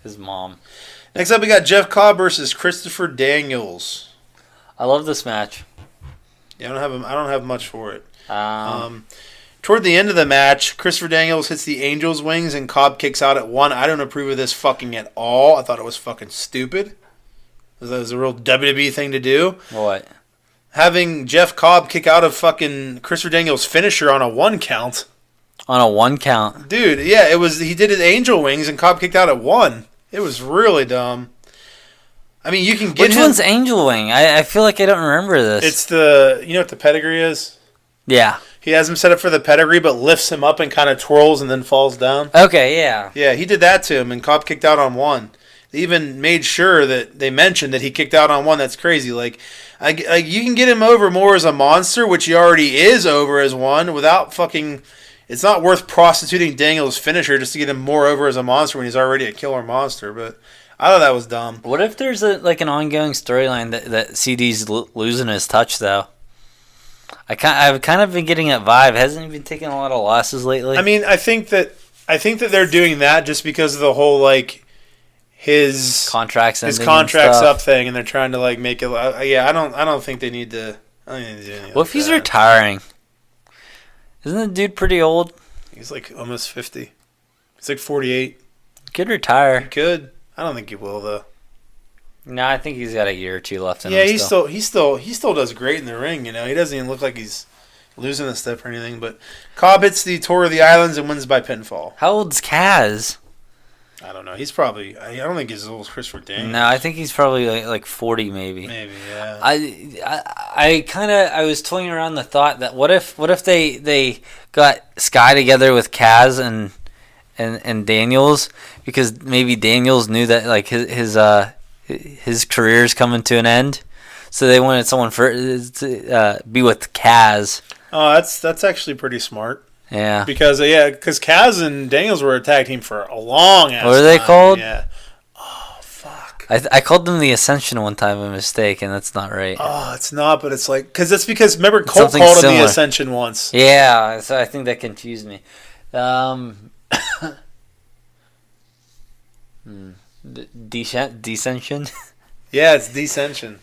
His mom. Next up, we got Jeff Cobb versus Christopher Daniels. I love this match. Yeah, I don't have much for it. Toward the end of the match, Christopher Daniels hits the Angel's wings and Cobb kicks out at 1. I don't approve of this fucking at all. I thought it was fucking stupid. That was a real WWE thing to do. What? Having Jeff Cobb kick out of fucking Christopher Daniels' finisher on a 1 count. On a 1 count? Dude, yeah, it was. He did his Angel wings and Cobb kicked out at 1. It was really dumb. I mean, you can get Which one's Angel Wing? I feel like I don't remember this. It's the... You know what the pedigree is? Yeah. He has him set up for the pedigree, but lifts him up and kind of twirls and then falls down. Okay, yeah. Yeah, he did that to him, and Cobb kicked out on 1. They even made sure that they mentioned that he kicked out on 1. That's crazy. You can get him over more as a monster, which he already is over as one, without fucking... It's not worth prostituting Daniel's finisher just to get him more over as a monster when he's already a killer monster, but I thought that was dumb. What if there's an ongoing storyline that CD's losing his touch, though? I've kind of been getting that vibe. Hasn't he been taking a lot of losses lately? I mean, I think that they're doing that just because of the whole, his contract's up thing, and they're trying to, make it... Yeah, I don't think they need to... I don't need to do anything. What if he's retiring? Isn't the dude pretty old? He's almost 50. He's 48. Could retire. He could. I don't think he will though. No, I think he's got a year or two left in him. Yeah, he still does great in the ring. He doesn't even look like he's losing a step or anything. But Cobb hits the Tour of the Islands and wins by pinfall. How old's Kaz? I don't know. He's probably... I don't think he's as old as Christopher Daniels. No, I think he's probably like 40 maybe. Maybe, yeah. I was toying around the thought that what if they got Sky together with Kaz and Daniels, because maybe Daniels knew that his career's coming to an end, so they wanted someone to be with Kaz. Oh, that's actually pretty smart. Yeah. Because Kaz and Daniels were a tag team for a long ass time. What are they called? Yeah. Oh, fuck. I called them the Ascension one time by mistake, and that's not right. Oh, it's not, but it's because remember Colt called them the Ascension once. Yeah, so I think that confused me. Descension? Yeah, it's Descension.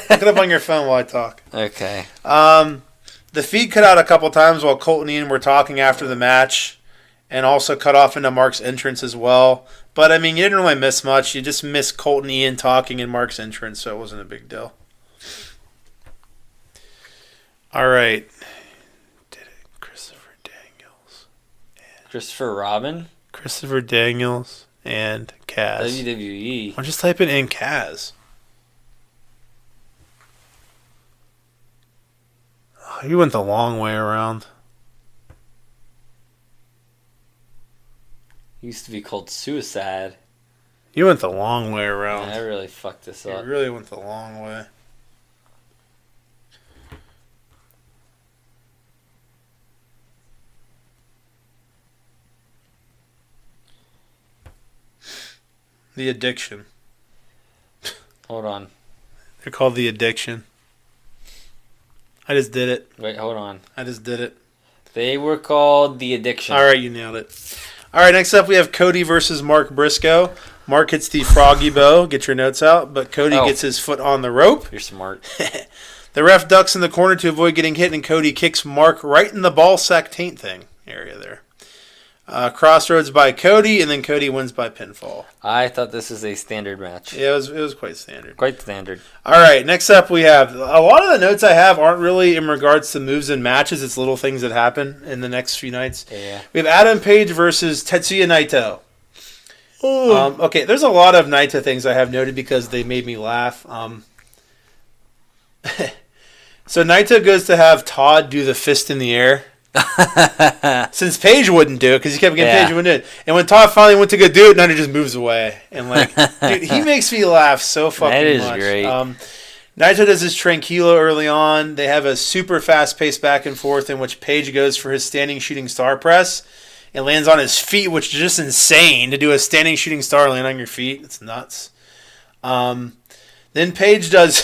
Look it up on your phone while I talk. Okay. The feed cut out a couple times while Colt and Ian were talking after the match, and also cut off into Mark's entrance as well. But, I mean, you didn't really miss much. You just missed Colt and Ian talking in Mark's entrance, so it wasn't a big deal. All right. Did it. Christopher Daniels. Christopher Robin? Christopher Daniels and Kaz. WWE. I'm just typing in Kaz. Oh, you went the long way around. Used to be called Suicide. You went the long way around. Yeah, I really fucked this up. You really went the long way. The Addiction. Hold on. They're called The Addiction. I just did it. Wait, hold on. I just did it. They were called The Addiction. All right, you nailed it. All right, next up we have Cody versus Mark Briscoe. Mark hits the froggy bow. Get your notes out. But Cody gets his foot on the rope. You're smart. The ref ducks in the corner to avoid getting hit, and Cody kicks Mark right in the ball sack taint thing area there. Crossroads by Cody, and then Cody wins by pinfall. I thought this was a standard match. Yeah, it was quite standard. Quite standard. All right, next up we have a lot of the notes I have aren't really in regards to moves and matches. It's little things that happen in the next few nights. Yeah. We have Adam Page versus Tetsuya Naito. Okay, there's a lot of Naito things I have noted because they made me laugh. So Naito goes to have Todd do the fist in the air. Since Paige wouldn't do it because he kept getting Paige wouldn't do it, and when Todd finally went to go do it, Naito just moves away and dude, he makes me laugh so fucking much. That is great. Naito does his tranquilo early on. They have a super fast pace back and forth in which Paige goes for his standing shooting star press and lands on his feet, which is just insane to do a standing shooting star land on your feet. It's nuts. Then Paige does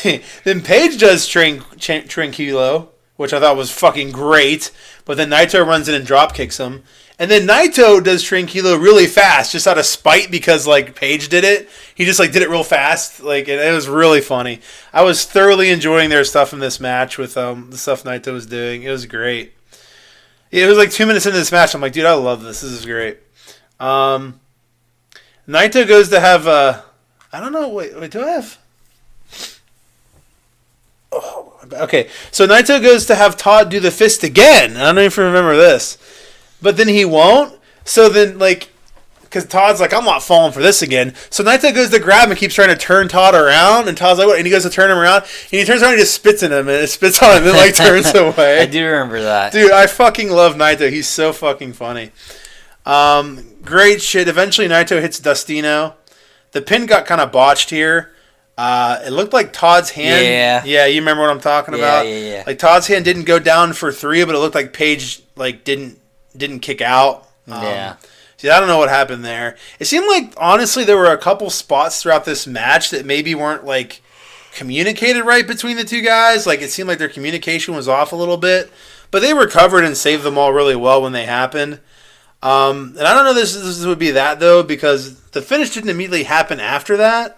tranquilo, which I thought was fucking great. But then Naito runs in and drop kicks him. And then Naito does Tranquilo really fast, just out of spite because Paige did it. He just did it real fast. It was really funny. I was thoroughly enjoying their stuff in this match with the stuff Naito was doing. It was great. It was 2 minutes into this match. I'm like, dude, I love this. This is great. Naito goes to have I don't know. Wait, do I have? Oh, okay, so Naito goes to have Todd do the fist again. I don't know if you remember this. But then he won't. So then, because Todd's I'm not falling for this again. So Naito goes to grab him and keeps trying to turn Todd around. And Todd's what? And he goes to turn him around. And he turns around and just spits in him. And it spits on him and then, turns away. I do remember that. Dude, I fucking love Naito. He's so fucking funny. Great shit. Eventually, Naito hits Dustino. The pin got kind of botched here. It looked like Todd's hand. Yeah, you remember what I'm talking about? Yeah. Todd's hand didn't go down for 3, but it looked like Paige didn't kick out. See, I don't know what happened there. It seemed honestly there were a couple spots throughout this match that maybe weren't communicated right between the two guys. It seemed like their communication was off a little bit, but they recovered and saved them all really well when they happened. And I don't know if this would be that though, because the finish didn't immediately happen after that.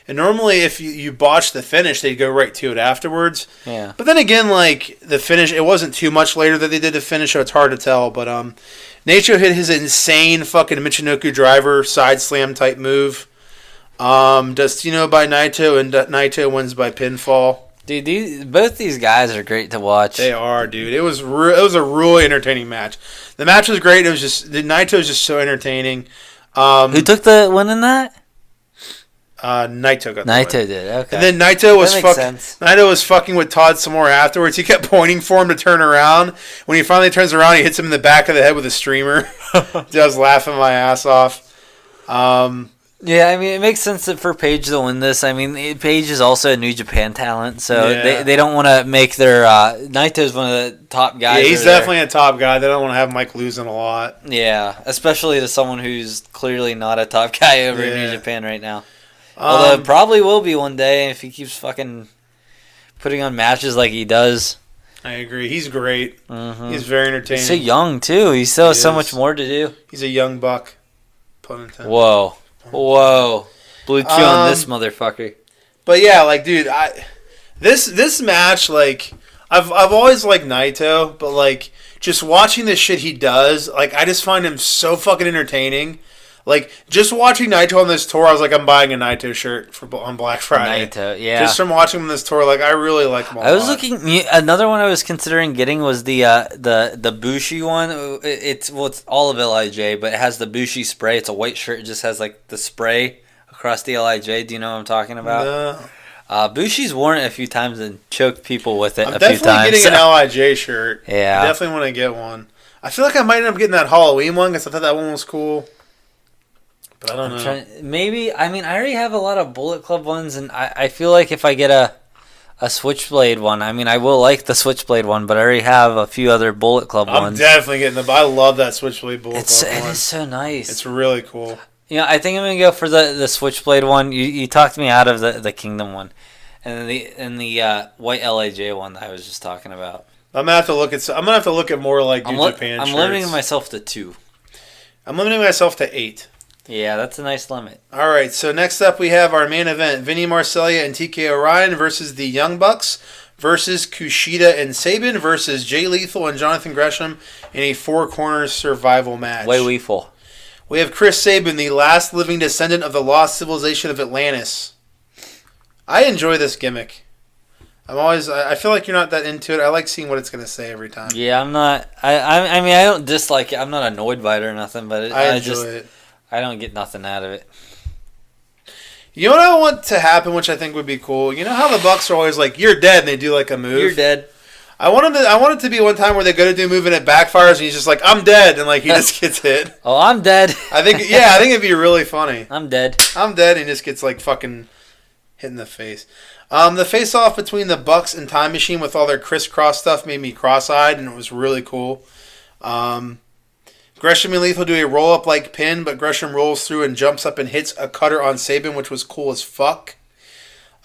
And normally, if you botch the finish, they'd go right to it afterwards. Yeah. But then again, the finish, it wasn't too much later that they did the finish, so it's hard to tell. But Nacho hit his insane fucking Michinoku driver side slam type move. Dustino by Naito, and Naito wins by pinfall. Dude, both these guys are great to watch. They are, dude. It was a really entertaining match. The match was great. Naito was just so entertaining. Who took the win in that? Naito got the Naito win. did, okay. And then Naito was fucking with Todd some more afterwards. He kept pointing for him to turn around. When he finally turns around, he hits him in the back of the head with a streamer. I was laughing my ass off. Yeah, I mean, it makes sense that for Paige to win this. I mean, Paige is also a New Japan talent, so they don't want to make their... Naito's one of the top guys. Yeah, he's definitely a top guy. They don't want to have Mike losing a lot. Yeah, especially to someone who's clearly not a top guy over in New Japan right now. Although it probably will be one day if he keeps fucking putting on matches like he does. I agree. He's great. Mm-hmm. He's very entertaining. He's so young, too. He still has so much more to do. He's a young buck. Pun intended. Whoa. Blue chew on this motherfucker. But yeah, dude, this match, I've always liked Naito, but just watching the shit he does, I just find him so fucking entertaining. Just watching Naito on this tour, I was I'm buying a Naito shirt on Black Friday. Naito, yeah. Just from watching him on this tour, I really like him a lot. I was looking. Another one I was considering getting was the Bushi one. It's all of Lij, but it has the Bushi spray. It's a white shirt. It just has the spray across the Lij. Do you know what I'm talking about? No. Bushi's worn it a few times and choked people with it I'm a few times. definitely getting an Lij shirt. Yeah. I definitely want to get one. I feel like I might end up getting that Halloween one because I thought that one was cool. But I don't know. Maybe, I already have a lot of Bullet Club ones, and I feel like if I get a Switchblade one, I will like the Switchblade one, but I already have a few other Bullet Club ones. I'm definitely getting I love that Switchblade Bullet Club one. It is so nice. It's really cool. I think I'm going to go for the Switchblade one. You talked me out of the Kingdom one. And the white LAJ one that I was just talking about. I'm gonna have to look at more New Japan shirts. I'm limiting myself to 2. I'm limiting myself to 8. Yeah, that's a nice limit. All right, so next up we have our main event: Vinny Marseglia and TK Orion versus the Young Bucks versus Kushida and Sabin versus Jay Lethal and Jonathan Gresham in a 4 corners survival match. Way lethal. We have Chris Sabin, the last living descendant of the lost civilization of Atlantis. I enjoy this gimmick. I feel like you're not that into it. I like seeing what it's going to say every time. Yeah, I'm not. I mean, I don't dislike it. I'm not annoyed by it or nothing, but I enjoy it. I don't get nothing out of it. You know what I want to happen, which I think would be cool? You know how the Bucks are always like, you're dead, and they do like a move? You're dead. I want it to be one time where they go to do a move and it backfires and he's just like, I'm dead, and like he just gets hit. Oh, I'm dead. I think it'd be really funny. I'm dead. I'm dead, and he just gets like fucking hit in the face. The face-off between the Bucks and Time Machine with all their crisscross stuff made me cross-eyed, and it was really cool. Gresham and Lethal do a roll-up like pin, but Gresham rolls through and jumps up and hits a cutter on Sabin, which was cool as fuck.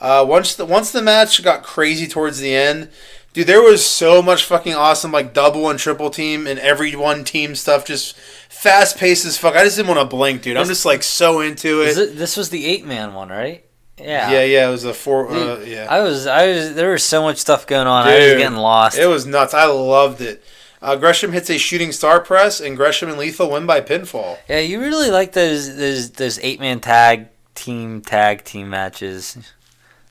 Once the match got crazy towards the end, dude, there was so much fucking awesome like double and triple team and every one team stuff, just fast-paced as fuck. I just didn't want to blink, dude. I'm just like so into it. This was the 8-man one, right? Yeah. Yeah, it was a 4. Dude, yeah. I was. There was so much stuff going on. Dude, I was getting lost. It was nuts. I loved it. Gresham hits a shooting star press, and Gresham and Lethal win by pinfall. Yeah, you really like those 8-man tag team matches.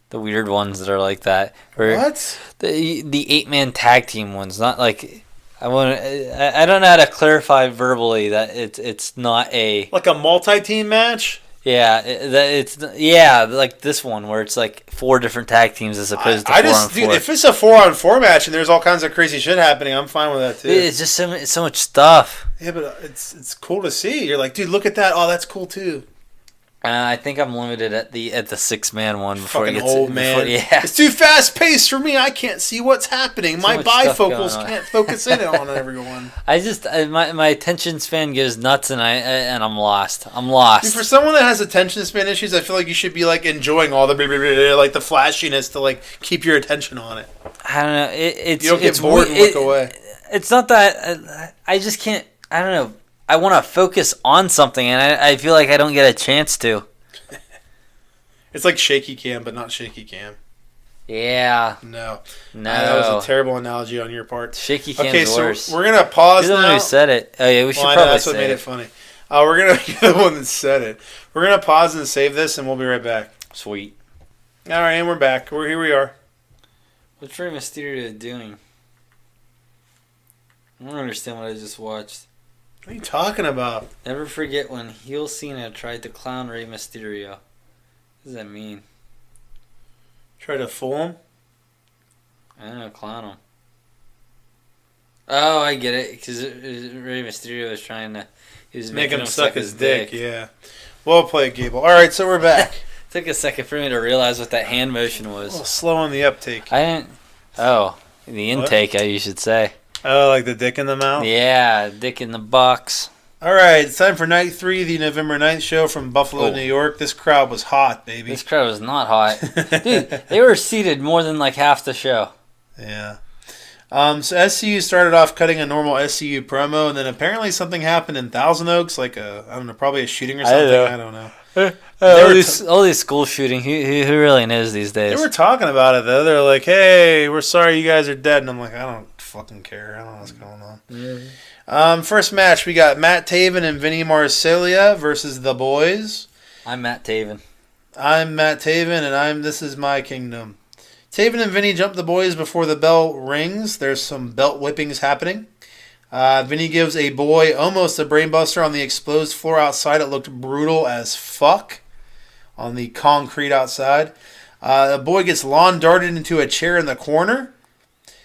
The weird ones that are like that. What? The 8-man tag team ones, not like I don't know how to clarify verbally that it's not a like a multi-team match. Yeah, like this one where it's like 4 different tag teams as opposed to 4-on-4. Dude, if it's a 4-on-4 match and there's all kinds of crazy shit happening, I'm fine with that too. It's just so much stuff. Yeah, but it's cool to see. You're like, dude, look at that. Oh, that's cool too. I think I'm limited at the 6-man one before fucking it gets old man. Yeah, it's too fast paced for me. I can't see what's happening. My bifocals can't focus in on everyone. My attention span goes nuts, and I'm lost. I'm lost. Dude, for someone that has attention span issues, I feel like you should be like enjoying all the like the flashiness to like keep your attention on it. I don't know. You don't get bored and look away. It's not that I just can't. I don't know. I want to focus on something, and I feel like I don't get a chance to. It's like shaky cam, but not shaky cam. Yeah. No. That was a terrible analogy on your part. Shaky cam's worse. We're going to pause now. You're the one who said it. Oh, yeah, we should probably say that's what made it funny. We're going to be the one that said it. We're going to pause and save this, and we'll be right back. Sweet. All right, and we're back. Here we are. What's Rey Mysterio doing? I don't understand what I just watched. What are you talking about? Never forget when heel Cena tried to clown Rey Mysterio. What does that mean? Try to fool him? I don't know, clown him. Oh, I get it. Because Rey Mysterio was trying to... He was making him suck his dick. Yeah. Well played, Gable. All right, so we're back. Took a second for me to realize what that hand motion was. A little slow on the uptake. I didn't... Oh, the intake, you should say. Oh, like the dick in the mouth? Yeah, dick in the box. All right, it's time for night 3, the November 9th show from Buffalo, New York. This crowd was hot, baby. This crowd was not hot. Dude, they were seated more than like half the show. Yeah. So SCU started off cutting a normal SCU promo, and then apparently something happened in Thousand Oaks, like I don't know, probably a shooting or something. I don't know. All these school shooting. Who really knows these days? They were talking about it though. They're like, "Hey, we're sorry you guys are dead," and I'm like, I don't fucking care. I don't know what's going on. Mm-hmm. First match, we got Matt Taven and Vinny Marseglia versus the Boys. I'm Matt Taven. I'm Matt Taven, and this is my kingdom. Taven and Vinny jump the Boys before the bell rings. There's some belt whippings happening. Vinny gives a boy almost a brainbuster on the exposed floor outside. It looked brutal as fuck on the concrete outside. The boy gets lawn darted into a chair in the corner.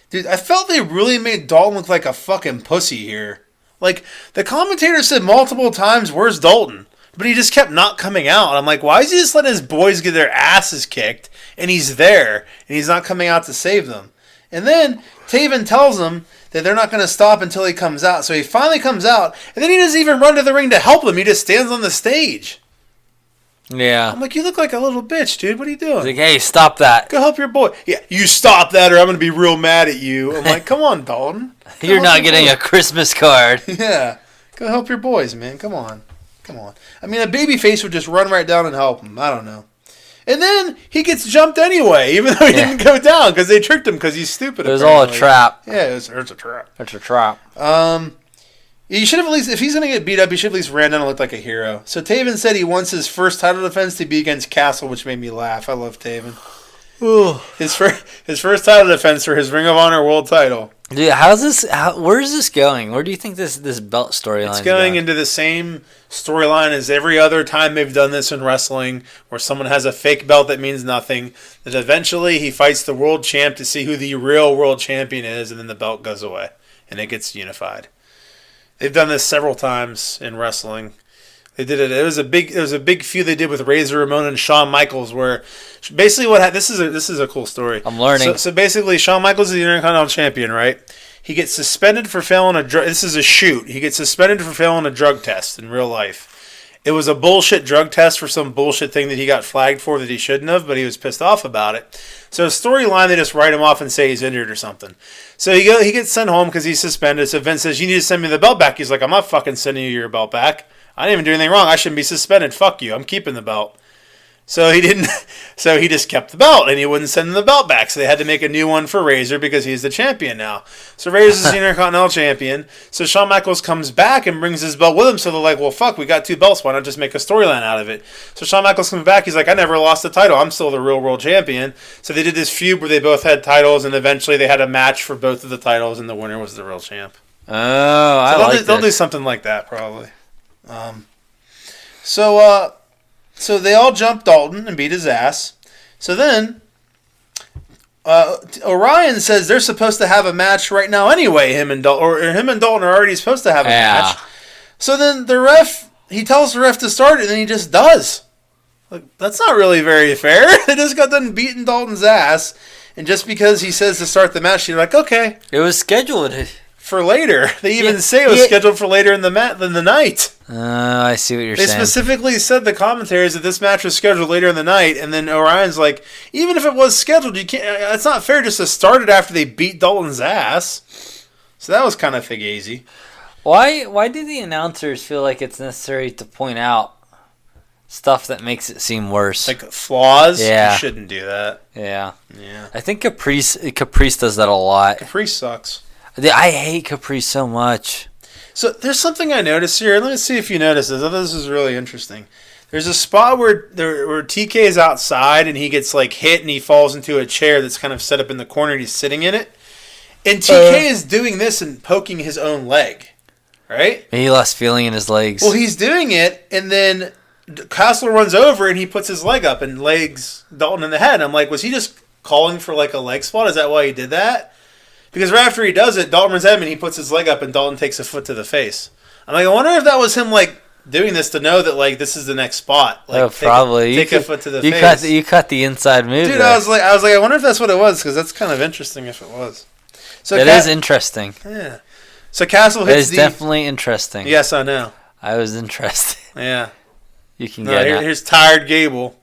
Dude, I felt they really made Dalton look like a fucking pussy here. Like, the commentator said multiple times, "Where's Dalton?" But he just kept not coming out. I'm like, why is he just letting his boys get their asses kicked, and he's there, and he's not coming out to save them? And then Taven tells him that they're not going to stop until he comes out. So he finally comes out, and then he doesn't even run to the ring to help them. He just stands on the stage. Yeah. I'm like, you look like a little bitch, dude. What are you doing? He's like, hey, stop that. Go help your boy. Yeah, you stop that or I'm going to be real mad at you. I'm like, come on, Dalton. You're not getting a Christmas card. Yeah. Go help your boys, man. Come on. I mean, a baby face would just run right down and help him. I don't know. And then he gets jumped anyway, even though he didn't go down because they tricked him because he's stupid. It was all a trap. Yeah, it's a trap. It's a trap. He should have at least, if he's going to get beat up, he should at least ran down and look like a hero. So Taven said he wants his first title defense to be against Castle, which made me laugh. I love Taven. His first title defense for his Ring of Honor World Title. Dude, where is this going? Where do you think this belt storyline is going? Into the same storyline as every other time they've done this in wrestling, where someone has a fake belt that means nothing, that eventually he fights the world champ to see who the real world champion is, and then the belt goes away, and it gets unified. They've done this several times in wrestling. They did it. It was a big feud they did with Razor Ramon and Shawn Michaels, where basically this is a cool story. I'm learning. So basically, Shawn Michaels is the Intercontinental Champion, right? He gets suspended for failing a drug. This is a shoot. He gets suspended for failing a drug test in real life. It was a bullshit drug test for some bullshit thing that he got flagged for that he shouldn't have, but he was pissed off about it. So storyline, they just write him off and say he's injured or something. So he gets sent home because he's suspended. So Vince says, "You need to send me the belt back." He's like, "I'm not fucking sending you your belt back. I didn't even do anything wrong. I shouldn't be suspended. Fuck you. I'm keeping the belt." So he didn't. So he just kept the belt, and he wouldn't send him the belt back. So they had to make a new one for Razor because he's the champion now. So Razor's the Intercontinental Champion. So Shawn Michaels comes back and brings his belt with him. So they're like, "Well, fuck, we got 2 belts. Why not just make a storyline out of it?" So Shawn Michaels comes back. He's like, "I never lost the title. I'm still the real world champion." So they did this feud where they both had titles, and eventually they had a match for both of the titles, and the winner was the real champ. Oh, They'll do something like that probably. So they all jumped Dalton and beat his ass. So then Orion says they're supposed to have a match right now anyway. Him and Dalton are already supposed to have a match. So then he tells the ref to start it, and then he just does. Like, that's not really very fair. They just got done beating Dalton's ass, and just because he says to start the match, you're like, okay. It was scheduled for later. They even say it was scheduled for later in the night. I see what you're saying. They specifically said the commentaries that this match was scheduled later in the night, and then Orion's like, even if it was scheduled, you can't. It's not fair just to start it after they beat Dalton's ass. So that was kind of fugazi. Why do the announcers feel like it's necessary to point out stuff that makes it seem worse? Like flaws? Yeah. You shouldn't do that. Yeah. Yeah. I think Caprice does that a lot. Caprice sucks. I hate Caprice so much. So there's something I noticed here. Let me see if you notice this. I thought this was really interesting. There's a spot where TK is outside and he gets like hit and he falls into a chair that's kind of set up in the corner and he's sitting in it. And TK is doing this and poking his own leg, right? He lost feeling in his legs. Well, he's doing it, and then Castle runs over and he puts his leg up and legs Dalton in the head. I'm like, was he just calling for like a leg spot? Is that why he did that? Because right after he does it, Dalton runs at him and he puts his leg up and Dalton takes a foot to the face. I'm like, I wonder if that was him like doing this to know that like this is the next spot. Like, probably. Take a foot to the face. You cut the inside move. Dude, there. I was like, I wonder if that's what it was, because that's kind of interesting if it was. So it is interesting. Yeah. So Castle hits It is definitely interesting. Yes, I know. I was interested. Yeah. You can get it. Here's Tired Gable.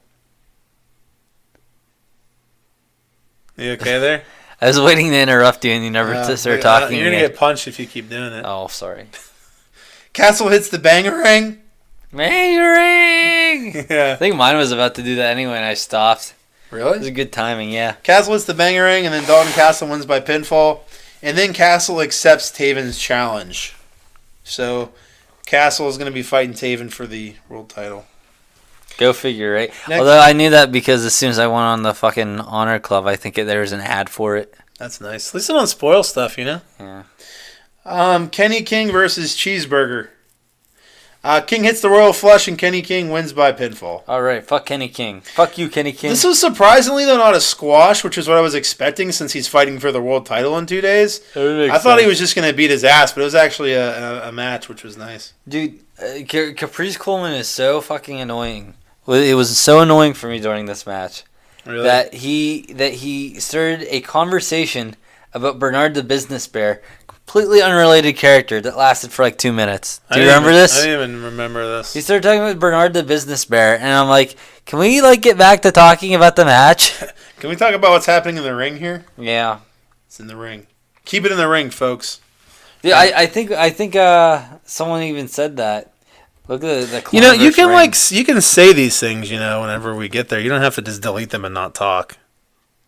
You okay there? I was waiting to interrupt you, and you never started talking. You're going to get punched if you keep doing it. Oh, sorry. Castle hits the bangerang. Bangerang! Yeah. I think mine was about to do that anyway, and I stopped. Really? It was a good timing, yeah. Castle hits the bangerang, and then Dalton Castle wins by pinfall. And then Castle accepts Taven's challenge. So Castle is going to be fighting Taven for the world title. Go figure, right? Although I knew that because as soon as I went on the fucking Honor Club, I think there was an ad for it. That's nice. At least they don't spoil stuff, you know? Yeah. Kenny King versus Cheeseburger. King hits the Royal Flush, and Kenny King wins by pinfall. All right, fuck Kenny King. Fuck you, Kenny King. This was surprisingly, though, not a squash, which is what I was expecting since he's fighting for the world title in 2 days. I thought he was just going to beat his ass, but it was actually a match, which was nice. Dude, Caprice Coleman is so fucking annoying. It was so annoying for me during this match. Really? That he started a conversation about Bernard the Business Bear, completely unrelated character that lasted for like 2 minutes. Do you remember this? I didn't even remember this. He started talking about Bernard the Business Bear, and I'm like, can we like get back to talking about the match? Can we talk about what's happening in the ring here? Yeah, it's in the ring. Keep it in the ring, folks. Yeah, I think someone even said that. Look at the You know, you can ring. you can say these things, whenever we get there. You don't have to just delete them and not talk.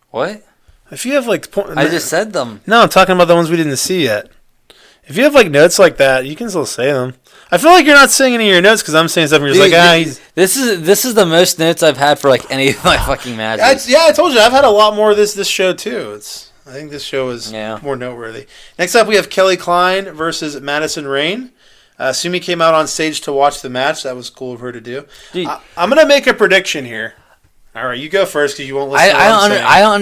What? If you have I just said them. No, I'm talking about the ones we didn't see yet. If you have notes like that, you can still say them. I feel like you're not saying any of your notes because I'm saying stuff and you're just he's... This is the most notes I've had for any of my fucking matches. I told you I've had a lot more of this show too. I think this show is more noteworthy. Next up, we have Kelly Klein versus Madison Rayne. Sumi came out on stage to watch the match. That was cool of her to do. Dude, I'm gonna make a prediction here. All right, you go first because you won't listen. I don't.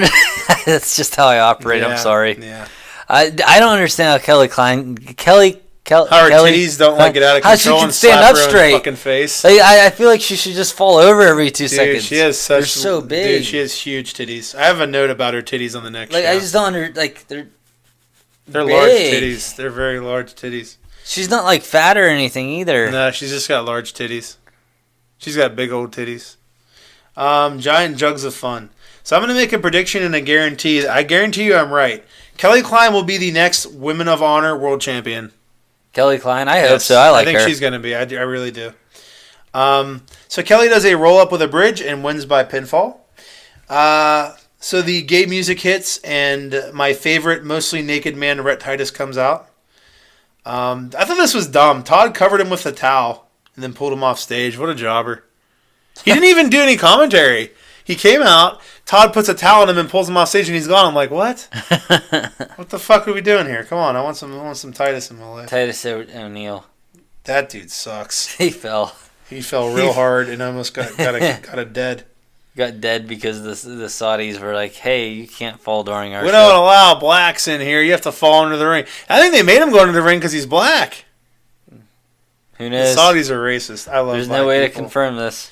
That's just how I operate. I'm sorry. Yeah. I don't understand how Kelly how her titties don't get out of control. How she can stand up straight. Fucking face. I feel like she should just fall over every 2 seconds. She has such. They're so big. Dude, she has huge titties. I have a note about her titties on the next show. I just don't they're large titties. They're very large titties. She's not fat or anything either. No, she's just got large titties. She's got big old titties. Giant jugs of fun. So I'm going to make a prediction and a guarantee. I guarantee you I'm right. Kelly Klein will be the next Women of Honor World Champion. Kelly Klein? I hope so. I think her. She's going to be. I really do. So Kelly does a roll-up with a bridge and wins by pinfall. So the gay music hits and my favorite mostly naked man, Rhett Titus, comes out. I thought this was dumb. Todd covered him with a towel and then pulled him off stage. What a jobber. He didn't even do any commentary. He came out, Todd puts a towel on him and pulls him off stage and he's gone. I'm like, what? What the fuck are we doing here? Come on, I want some Titus in my life. Titus O'Neil. That dude sucks. He fell. He fell real hard and almost got a dead. Got dead because the Saudis were like, hey, you can't fall during our show. We don't allow blacks in here. You have to fall under the ring. I think they made him go under the ring because he's black. Who knows? The Saudis are racist. I love There's black no way people. to confirm this.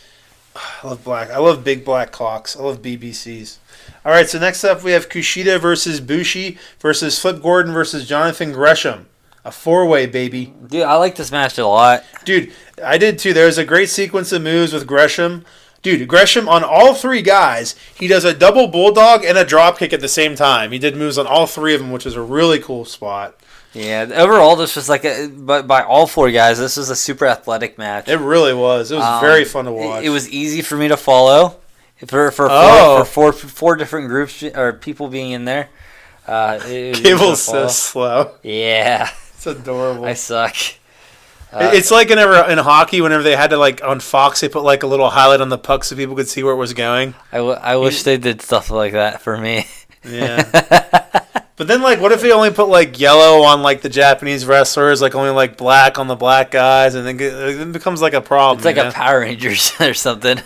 I love black. I love big black cocks. I love BBCs. All right, so next up we have Kushida versus Bushi versus Flip Gordon versus Jonathan Gresham. A 4-way, baby. Dude, I like this match a lot. Dude, I did too. There was a great sequence of moves with Gresham. Dude, Gresham on all three guys, he does a double bulldog and a drop kick at the same time. He did moves on all three of them, which is a really cool spot. Yeah, overall, this was but by all four guys, this was a super athletic match. It really was. It was very fun to watch. It was easy for me to follow. For four different groups or people being in there. Cable's so slow. Yeah. It's adorable. I suck. It's like in hockey, whenever they had to on Fox, they put a little highlight on the puck so people could see where it was going. I wish they did stuff like that for me. Yeah. But then, what if they only put, yellow on, the Japanese wrestlers, only, black on the black guys, and then it becomes, a problem. It's like a Power Rangers or something.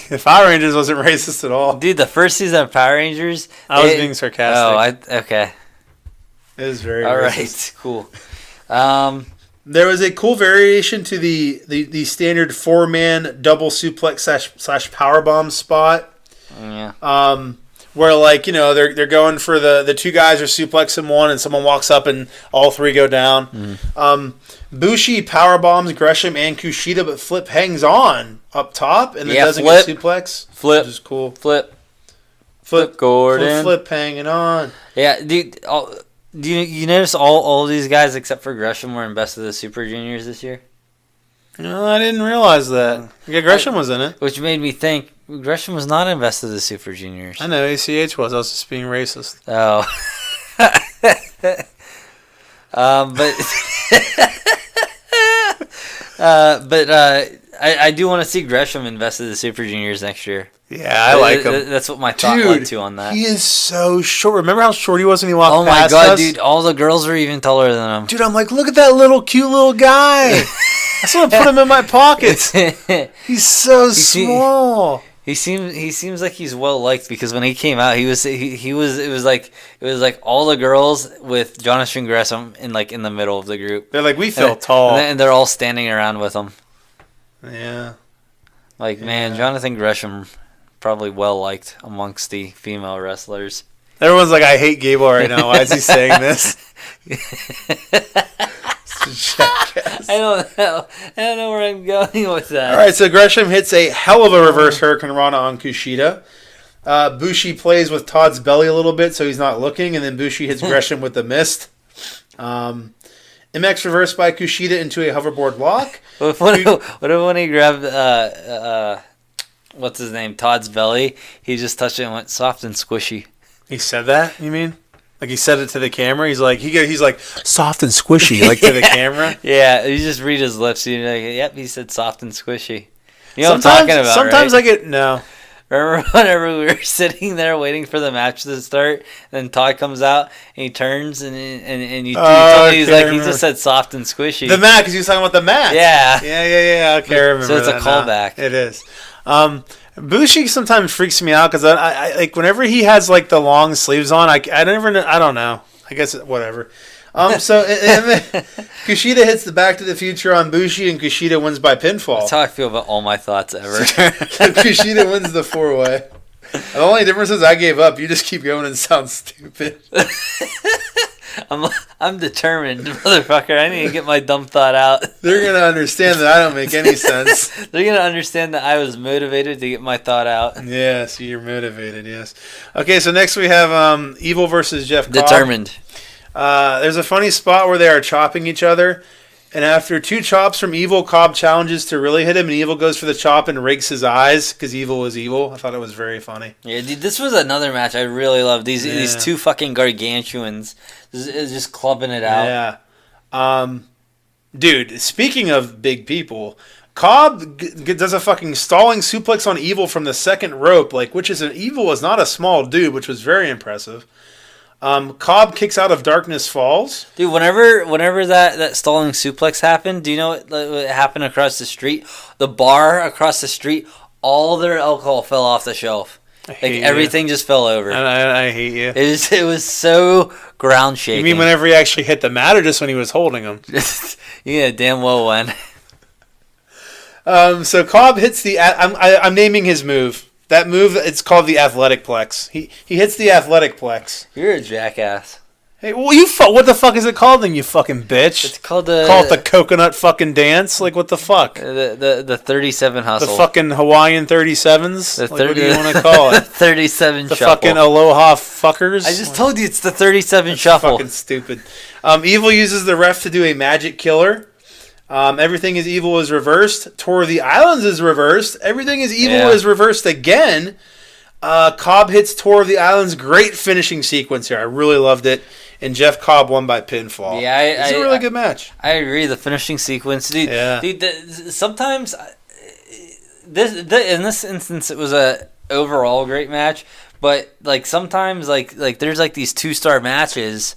The Power Rangers wasn't racist at all. Dude, the first season of Power Rangers... I was being sarcastic. Oh, okay. It was very all racist. All right, cool. There was a cool variation to the standard 4-man double suplex slash powerbomb spot. Yeah. Where they're going for the two guys are suplexing one and someone walks up and all three go down. Bushi powerbombs Gresham and Kushida, but Flip hangs on up top and then doesn't get suplex. Flip, which is cool. Flip Gordon. Flip hanging on. Yeah, dude. Do you notice all these guys except for Gresham were in Best of the Super Juniors this year? No, I didn't realize that. Yeah, Gresham was in it. Which made me think Gresham was not in Best of the Super Juniors. I know, ACH was. I was just being racist. Oh. I do want to see Gresham in Best of the Super Juniors next year. Yeah, I like him. That's what my thought went to on that. He is so short. Remember how short he was when he walked past us? Oh my god, dude! All the girls were even taller than him. Dude, I'm like, look at that cute little guy. I just want to put him in my pockets. He's so small. He seems like he's well liked because when he came out, it was like all the girls with Jonathan Gresham in the middle of the group. They're like, we feel tall, and they're all standing around with him. Yeah. Man, Jonathan Gresham. Probably well liked amongst the female wrestlers. Everyone's like, I hate Gable right now. Why is he saying this? I don't know where I'm going with that. All right, so Gresham hits a hell of a reverse Hurricane Rana on Kushida. Bushi plays with Todd's belly a little bit so he's not looking, and then Bushi hits Gresham with the mist. In MX reversed by Kushida into a hoverboard lock. What if when he grabbed what's his name, Todd's belly, he just touched it and went soft and squishy. He said that, you mean? Like he said it to the camera? He's like soft and squishy, like to the camera? Yeah, you just read his lips and you're like, yep, he said soft and squishy. You know what I'm talking about, sometimes right? No. Remember whenever we were sitting there waiting for the match to start, and Todd comes out and he turns and you told me he's like, he just said soft and squishy. The mat, because he was talking about the mat. Yeah. Yeah. Okay, I remember. So it's a callback. It is. Bushi sometimes freaks me out because I like whenever he has like the long sleeves on, I don't know. I guess whatever. So Kushida hits the Back to the Future on Bushi, and Kushida wins by pinfall. That's how I feel about all my thoughts ever. Kushida wins the 4-way. The only difference is I gave up. You just keep going and sound stupid. I'm determined, motherfucker. I need to get my dumb thought out. They're gonna understand that I don't make any sense. They're gonna understand that I was motivated to get my thought out. Yes, you're motivated. Yes. Okay, so next we have Evil versus Jeff Cobb. Determined. There's a funny spot where they are chopping each other, and after 2 chops from Evil, Cobb challenges to really hit him, and Evil goes for the chop and rakes his eyes because Evil was evil. I thought it was very funny. Yeah, dude, this was another match I really loved. These 2 fucking gargantuans is just clubbing it out. Yeah. Dude, speaking of big people, Cobb does a fucking stalling suplex on Evil from the second rope, Evil was not a small dude, which was very impressive. Cobb kicks out of Darkness Falls. Dude, whenever that stalling suplex happened, do you know what happened across the street? The bar across the street, all their alcohol fell off the shelf. Everything just fell over. I hate you. It was so ground shaking. You mean whenever he actually hit the mat, or just when he was holding them? Yeah, damn well when. So Cobb hits the. I'm naming his move. That move, it's called the Athletic Plex. He hits the Athletic Plex. You're a jackass. Hey, well, what the fuck is it called then, you fucking bitch? It's called Call it the coconut fucking dance? Like, what the fuck? The 37 hustle. The fucking Hawaiian 37s? What do you want to call it? 37 the shuffle. The fucking aloha fuckers? I just told you it's the 37 shuffle. Fucking stupid. Evil uses the ref to do a magic killer. Everything is Evil is reversed. Tour of the Islands is reversed. Everything is Evil is reversed again. Cobb hits Tour of the Islands. Great finishing sequence here. I really loved it. And Jeff Cobb won by pinfall. Yeah, it's a really good match. I agree. The finishing sequence, dude. Yeah. Dude, sometimes in this instance, it was a overall great match. But like sometimes, like there's like these 2-star matches.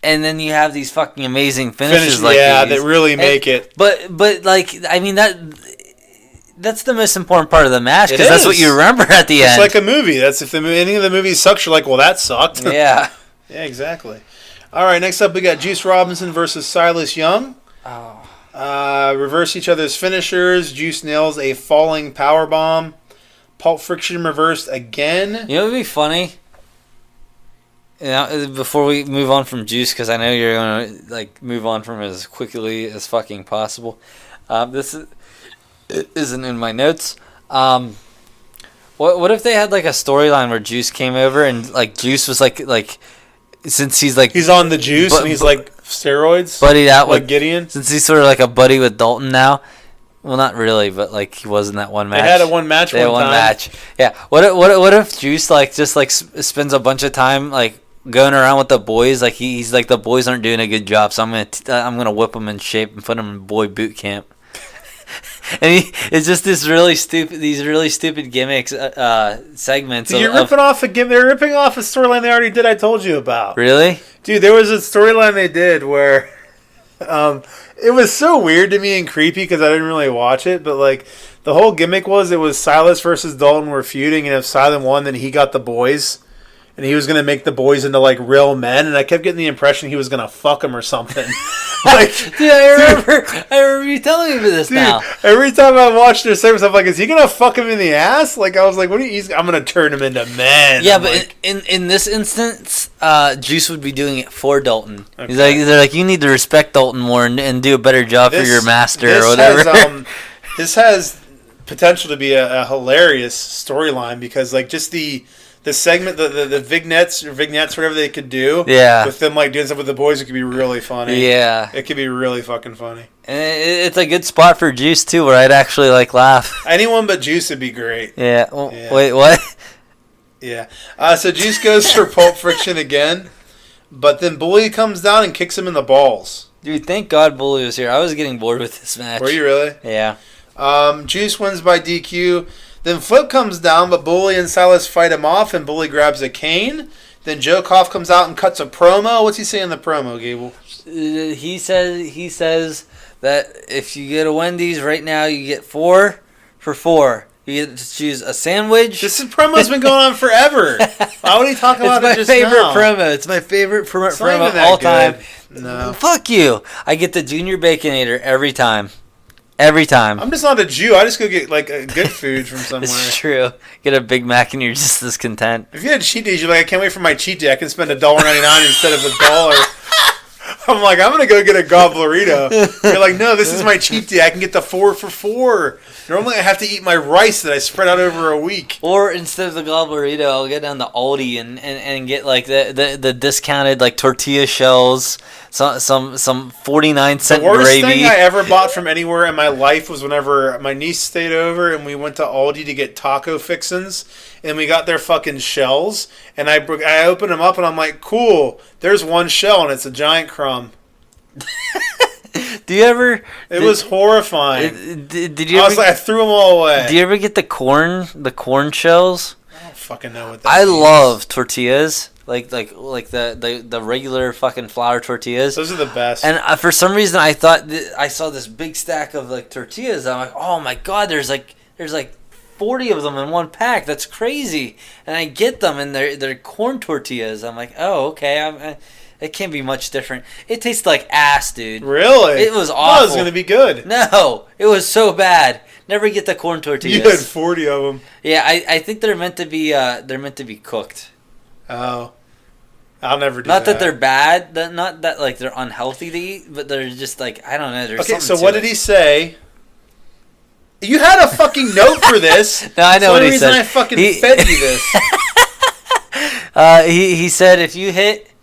And then you have these fucking amazing finishes that really make it. But like, I mean, that's the most important part of the match because that's what you remember at the end. It's like a movie. That's if the ending of the movie sucks, you're like, well, that sucked. Yeah. Yeah, exactly. All right, next up we got Juice Robinson versus Silas Young. Reverse each other's finishers. Juice nails a falling powerbomb. Pulp Friction reversed again. You know what would be funny? Before we move on from Juice, because I know you're going to like move on from it as quickly as fucking possible. This isn't in my notes. What if they had like a storyline where Juice came over and like Juice was like since he's on the juice and he's like steroids, buddied out like with Gideon. Since he's sort of like a buddy with Dalton now. Well, not really, but like he was in that one match. They had a one match. Yeah. What if Juice spends a bunch of time like going around with the boys, like he's like the boys aren't doing a good job, so I'm gonna whip them in shape and put them in boy boot camp. And it's just these really stupid gimmicks segments. Dude, they're ripping off a storyline they already did. I told you about. Really, dude? There was a storyline they did where, it was so weird to me and creepy because I didn't really watch it, but like the whole gimmick was Silas versus Dalton were feuding, and if Silas won, then he got the boys. And he was going to make the boys into, like, real men. And I kept getting the impression he was going to fuck them or something. Dude, I remember you telling me this now. Every time I watched their segments, I'm like, is he going to fuck him in the ass? Like, I was like, I'm going to turn him into men. Yeah, but in this instance, Juice would be doing it for Dalton. Okay. They're like, you need to respect Dalton more and do a better job for your master or whatever. This has potential to be a hilarious storyline because, like, just the the segment, the vignettes, whatever they could do. Yeah. With them like doing stuff with the boys, it could be really funny. Yeah. It could be really fucking funny. And it's a good spot for Juice too, where I'd actually like laugh. Anyone but Juice would be great. Yeah. Well, yeah. Wait, what? Yeah. So Juice goes for Pulp Friction again, but then Bully comes down and kicks him in the balls. Dude, thank God Bully was here. I was getting bored with this match. Were you really? Yeah. Juice wins by DQ. Then Flip comes down, but Bully and Silas fight him off, and Bully grabs a cane. Then Joe Koff comes out and cuts a promo. What's he saying in the promo, Gable? He says that if you get a Wendy's right now, you get 4 for $4. You get to choose a sandwich. This promo's been going on forever. Why would he talk about it just now? It's my favorite promo. It's my favorite promo of all time. No. Fuck you. I get the Junior Baconator every time. Every time. I'm just not a Jew. I just go get like a good food from somewhere. It's true. Get a Big Mac and you're just as content. If you had cheat days, you're like, I can't wait for my cheat day. I can spend $1.99 instead of $1. I'm like, I'm gonna go get a Gobblerito. You're like, no, this is my cheat day. I can get the 4 for $4. Normally, I have to eat my rice that I spread out over a week. Or instead of the Gobblerito, I'll get down to Aldi and get like the discounted like tortilla shells, some 49-cent gravy. The worst gravy. thing I ever bought from anywhere in my life was whenever my niece stayed over and we went to Aldi to get taco fixins, and we got their fucking shells, and I opened them up and I'm like, cool, there's one shell and it's a giant crumb. Do you ever? It was horrifying. Did you? I threw them all away. Do you ever get the corn shells? I don't fucking know what that means. Love tortillas, like the regular fucking flour tortillas. Those are the best. And for some reason, I thought I saw this big stack of like tortillas. I'm like, oh my god, there's like 40 of them in one pack. That's crazy. And I get them, and they're corn tortillas. I'm like, oh okay. It can't be much different. It tastes like ass, dude. Really? It was awful. I thought it was going to be good. No, it was so bad. Never get the corn tortillas. You had 40 of them. Yeah, I think they're meant to be cooked. Oh. I'll never do that. Not that they're bad, not that like they're unhealthy to eat, but they're just like, I don't know. Okay, so what did he say? You had a fucking note for this. No, I know what he said. That's the reason I fucking fed you this. He said if you hit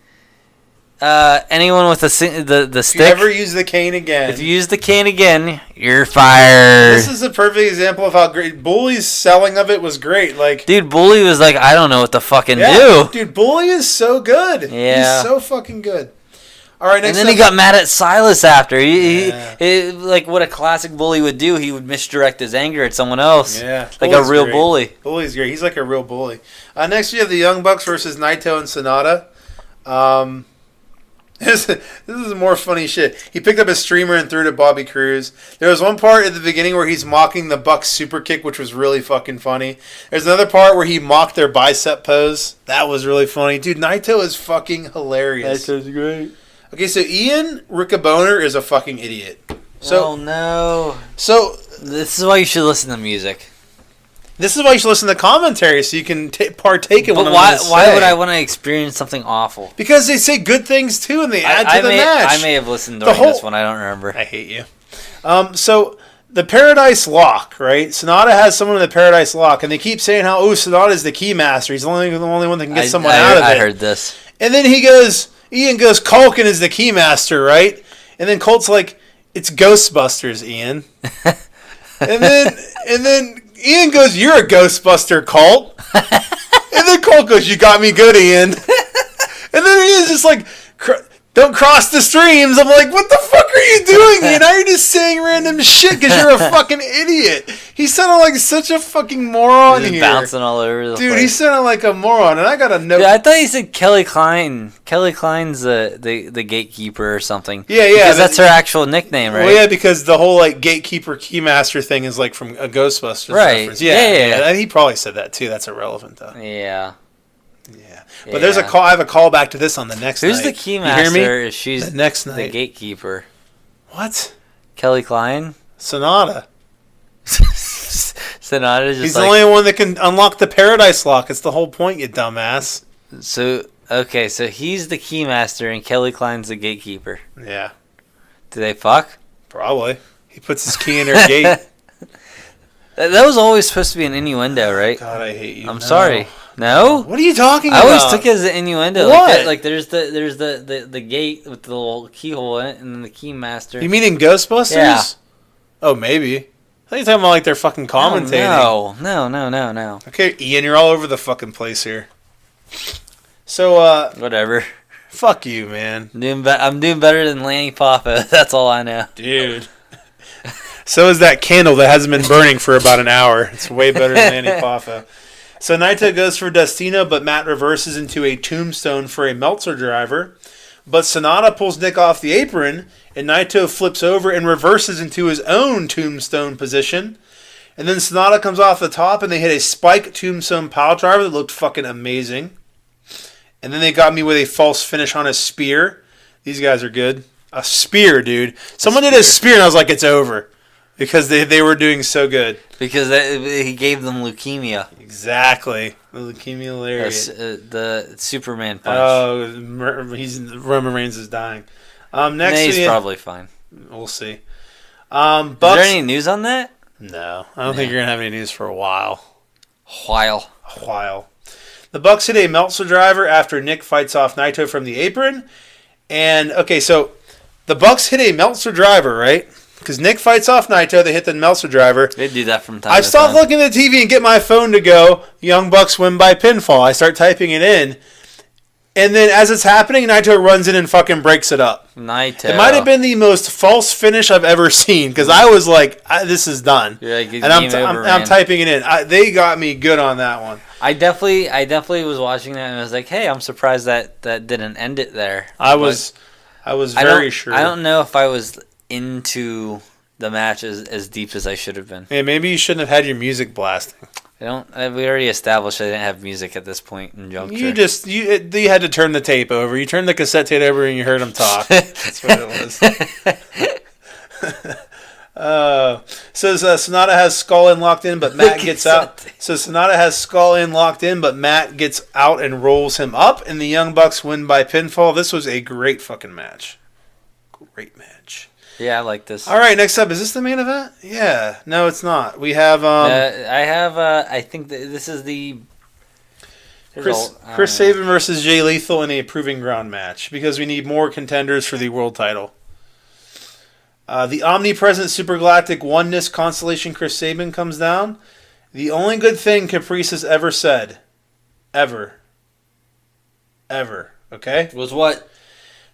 anyone with the stick. If you ever use the cane again. If you use the cane again, you're fired. This is a perfect example of how great Bully's selling of it was great. Like, dude, Bully was like, I don't know what to fucking do. Dude, Bully is so good. Yeah, he's so fucking good. All right, next. And then he got mad at Silas after. He like what a classic bully would do. He would misdirect his anger at someone else. Yeah, like a real bully. Bully's great. He's like a real bully. Next, we have the Young Bucks versus Naito and Sonata. This is more funny shit. He picked up a streamer and threw it at Bobby Cruz. There was one part at the beginning where he's mocking the Bucks super kick, which was really fucking funny. There's another part where he mocked their bicep pose. That was really funny. Dude, Naito is fucking hilarious. Naito's great. Okay, so Ian Rickaboner is a fucking idiot. Oh, no. So this is why you should listen to music. This is why you should listen to commentary, so you can partake in what I'm going to say. But why would I want to experience something awful? Because they say good things, too, and they add to the match. I may have listened during this one. I don't remember. I hate you. So, the Paradise Lock, right? Sonata has someone in the Paradise Lock, and they keep saying how, Sonata's the key master. He's the only one that can get someone out of it. I heard this. And then Ian goes, Culkin is the key master, right? And then Colt's like, it's Ghostbusters, Ian. and then Ian goes, you're a Ghostbuster, Colt. And then Colt goes, you got me good, Ian. And then Ian's just like, don't cross the streams. I'm like, what the fuck are you doing, Ian? Now you're just saying random shit because you're a fucking idiot. He sounded like such a fucking moron here. Bouncing all over the place. Dude, he sounded like a moron, and I got a note. Dude, I thought he said Kelly Klein. Kelly Klein's the gatekeeper or something. Yeah. Because that's her actual nickname, right? Well, yeah, because the whole like gatekeeper keymaster thing is like from a Ghostbusters reference. Yeah. And he probably said that too. That's irrelevant though. Yeah. But there's a call. I have a callback to this on the next Who's night. Who's the keymaster? You hear me? She's the next night. The gatekeeper. What? Kelly Klein? Sonata. Sonata just He's the only one that can unlock the Paradise Lock. It's the whole point, you dumbass. So he's the keymaster and Kelly Klein's the gatekeeper. Yeah. Do they fuck? Probably. He puts his key in her gate. That was always supposed to be an innuendo, right? God, I hate you. I'm sorry. No? What are you talking I about? always took it as an innuendo. What? Like there's the gate with the little keyhole in it, and then the keymaster. You mean in Ghostbusters? Yeah. Oh, maybe. I thought you were talking about like they're fucking commentating. Oh, no. Okay, Ian, you're all over the fucking place here. So, Whatever. fuck you, man. I'm doing better than Lanny Papa. That's all I know. Dude. So is that candle that hasn't been burning for about an hour. It's way better than Lanny Papa. So Naito goes for Destino, but Matt reverses into a tombstone for a Meltzer driver. But Sonata pulls Nick off the apron, and Naito flips over and reverses into his own tombstone position. And then Sonata comes off the top, and they hit a spike tombstone pile driver that looked fucking amazing. And then they got me with a false finish on a spear. These guys are good. A spear, dude. Someone did a spear, and I was like, it's over. Because they were doing so good. Because he gave them leukemia. Exactly. The leukemia lariat. The Superman punch. Oh, Roman Reigns is dying. Next, he's probably fine. We'll see. Bucks, is there any news on that? No. I don't think you're going to have any news for a while. A while. The Bucks hit a Meltzer driver after Nick fights off Naito from the apron. And, okay, so the Bucks hit a Meltzer driver, right? Because Nick fights off Naito, they hit the Meltzer driver. They do that from time I to time. stop looking at the TV and get my phone to go, Young Bucks win by pinfall. I start typing it in. And then as it's happening, Naito runs in and fucking breaks it up. Naito. It might have been the most false finish I've ever seen. Because I was like, this is done. Like, and I'm typing it in. They got me good on that one. I definitely was watching that and I was like, hey, I'm surprised that didn't end it there. I was very sure. I don't know if I was into the match as deep as I should have been. Hey, maybe you shouldn't have had your music blasting. We already established I didn't have music at this point in juncture. You had to turn the tape over. You turned the cassette tape over and you heard him talk. That's what it was. So Sonata has Skull in locked in, but Matt gets out. So Sonata has Skull in locked in, but Matt gets out and rolls him up, and the Young Bucks win by pinfall. This was a great fucking match. Great match. Yeah, I like this. All right, next up, is this the main event? Yeah. No, it's not. We have... I think this is the... Chris Sabin versus Jay Lethal in a Proving Ground match, because we need more contenders for the world title. The omnipresent supergalactic oneness constellation Chris Sabin comes down. The only good thing Caprice has ever said. Ever. Okay? Was what?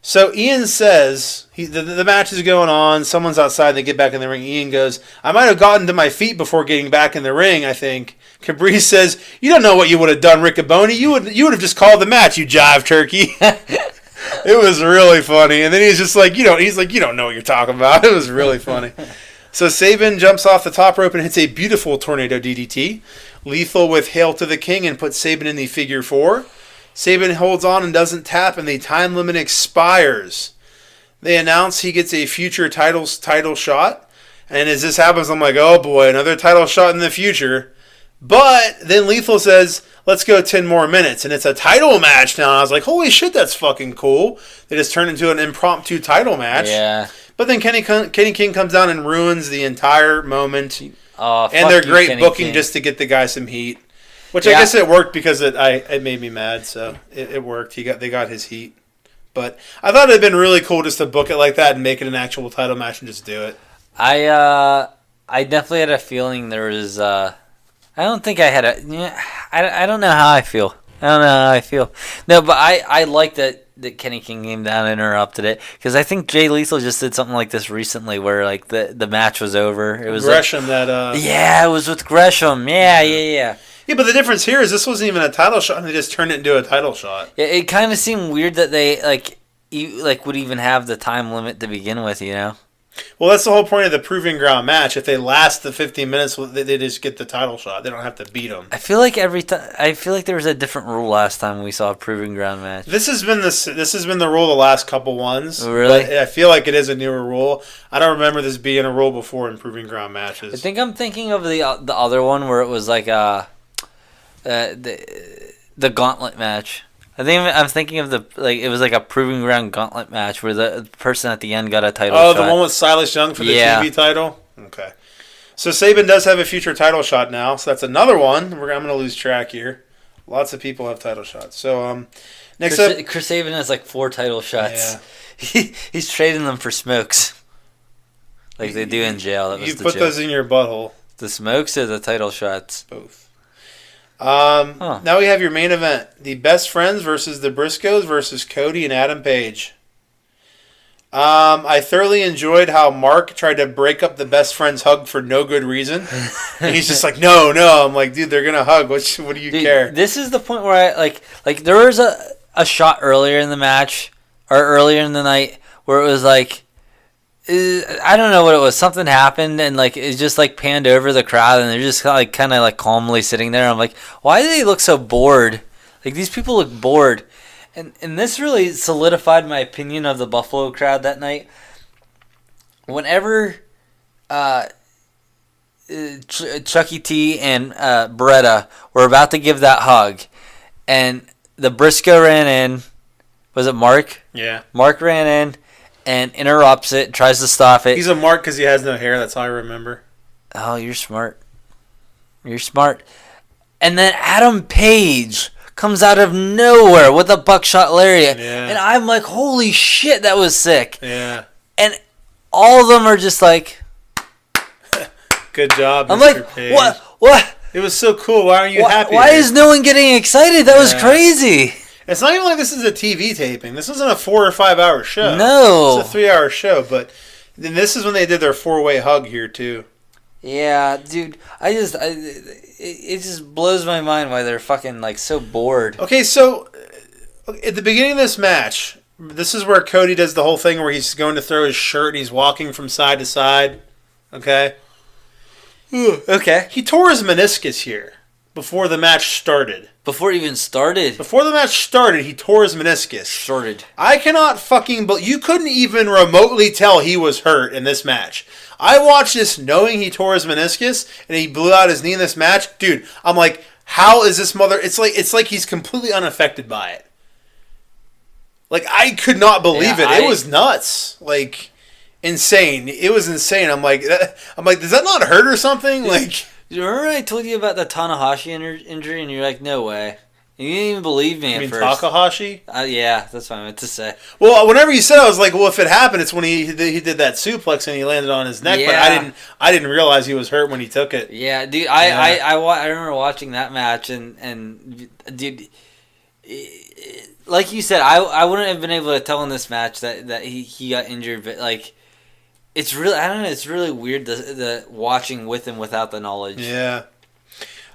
So Ian says, the match is going on, someone's outside, they get back in the ring. Ian goes, I might have gotten to my feet before getting back in the ring, I think. Caprice says, you don't know what you would have done, Riccaboni. You would have just called the match, you jive turkey. It was really funny. And then he's just like, you don't know what you're talking about. It was really funny. So Sabin jumps off the top rope and hits a beautiful tornado DDT. Lethal with Hail to the King and puts Sabin in the figure 4. Sabin holds on and doesn't tap, and the time limit expires. They announce he gets a future title shot. And as this happens, I'm like, oh boy, another title shot in the future. But then Lethal says, let's go 10 more minutes. And it's a title match now. And I was like, holy shit, that's fucking cool. They just turned into an impromptu title match. Yeah. But then Kenny King comes down and ruins the entire moment. Oh, and their great Kenny booking King. Just to get the guy some heat. Which I guess it worked because it made me mad, so it worked. They got his heat. But I thought it'd been really cool just to book it like that and make it an actual title match and just do it. I definitely had a feeling there was I don't think I had I don't know how I feel. No, but I like that Kenny King came down and interrupted it because I think Jay Lethal just did something like this recently where like the match was over. It was Gresham it was with Gresham. Yeah. Yeah, but the difference here is this wasn't even a title shot, and they just turned it into a title shot. It kind of seemed weird that they would even have the time limit to begin with, you know. Well, that's the whole point of the Proving Ground match. If they last the 15 minutes, they just get the title shot. They don't have to beat them. I feel like there was a different rule last time we saw a Proving Ground match. This has been the rule the last couple ones. Really? But I feel like it is a newer rule. I don't remember this being a rule before in Proving Ground matches. I think I'm thinking of the other one where it was like the gauntlet match. I'm thinking of it was like a Proving Ground gauntlet match where the person at the end got a title shot. Oh, the one with Silas Young for the TV title? Okay. So Sabin does have a future title shot now, so that's another one. I'm going to lose track here. Lots of people have title shots. So next up, Chris Sabin has like 4 title shots. Yeah. He's trading them for smokes, like they do in jail. That was you the put joke. those in your butthole. The smokes or the title shots? Both. Now we have your main event: the Best Friends versus the Briscoes versus Cody and Adam Page. I thoroughly enjoyed how Mark tried to break up the Best Friends hug for no good reason. And he's just like, no. I'm like, dude, they're gonna hug. What do you care? This is the point where I like there was a shot earlier in the match or earlier in the night where it was like, I don't know what it was. Something happened and like it just like panned over the crowd and they're just kind of calmly sitting there. I'm like, why do they look so bored? Like these people look bored. And this really solidified my opinion of the Buffalo crowd that night. Whenever Chucky T and Beretta were about to give that hug, and the Briscoe ran in, was it Mark? Yeah. Mark ran in and interrupts it, tries to stop it. He's a Mark because he has no hair. That's how I remember. Oh, you're smart. You're smart. And then Adam Page comes out of nowhere with a buckshot lariat. Yeah. And I'm like, holy shit, that was sick. Yeah. And all of them are just like... Good job, I'm Mr. like, Page. What? It was so cool. Why aren't you happy? Why is no one getting excited? That was crazy. It's not even like this is a TV taping. This isn't a 4 or 5 hour show. No. It's a 3 hour show. But then this is when they did their 4-way hug here, too. Yeah, dude. It just blows my mind why they're fucking so bored. Okay, so at the beginning of this match, this is where Cody does the whole thing where he's going to throw his shirt and he's walking from side to side. Okay? Okay. He tore his meniscus here before the match started. Before it even started. Before the match started, he tore his meniscus. Started. I cannot fucking... But you couldn't even remotely tell he was hurt in this match. I watched this knowing he tore his meniscus and he blew out his knee in this match. Dude, I'm like, how is this mother... It's like he's completely unaffected by it. Like, I could not believe it. It was nuts. Like, insane. It was insane. I'm like, does that not hurt or something? Like... Remember I told you about the Tanahashi injury and you're like, no way. You didn't even believe me at first. Takahashi? Yeah, that's what I meant to say. Well, whenever you said it, I was like, well, if it happened, it's when he did that suplex and he landed on his neck. Yeah. But I didn't realize he was hurt when he took it. Yeah, dude, I remember watching that match and dude, like you said, I wouldn't have been able to tell in this match that he got injured, but like, it's really, I don't know, it's really weird the watching with and without the knowledge. Yeah.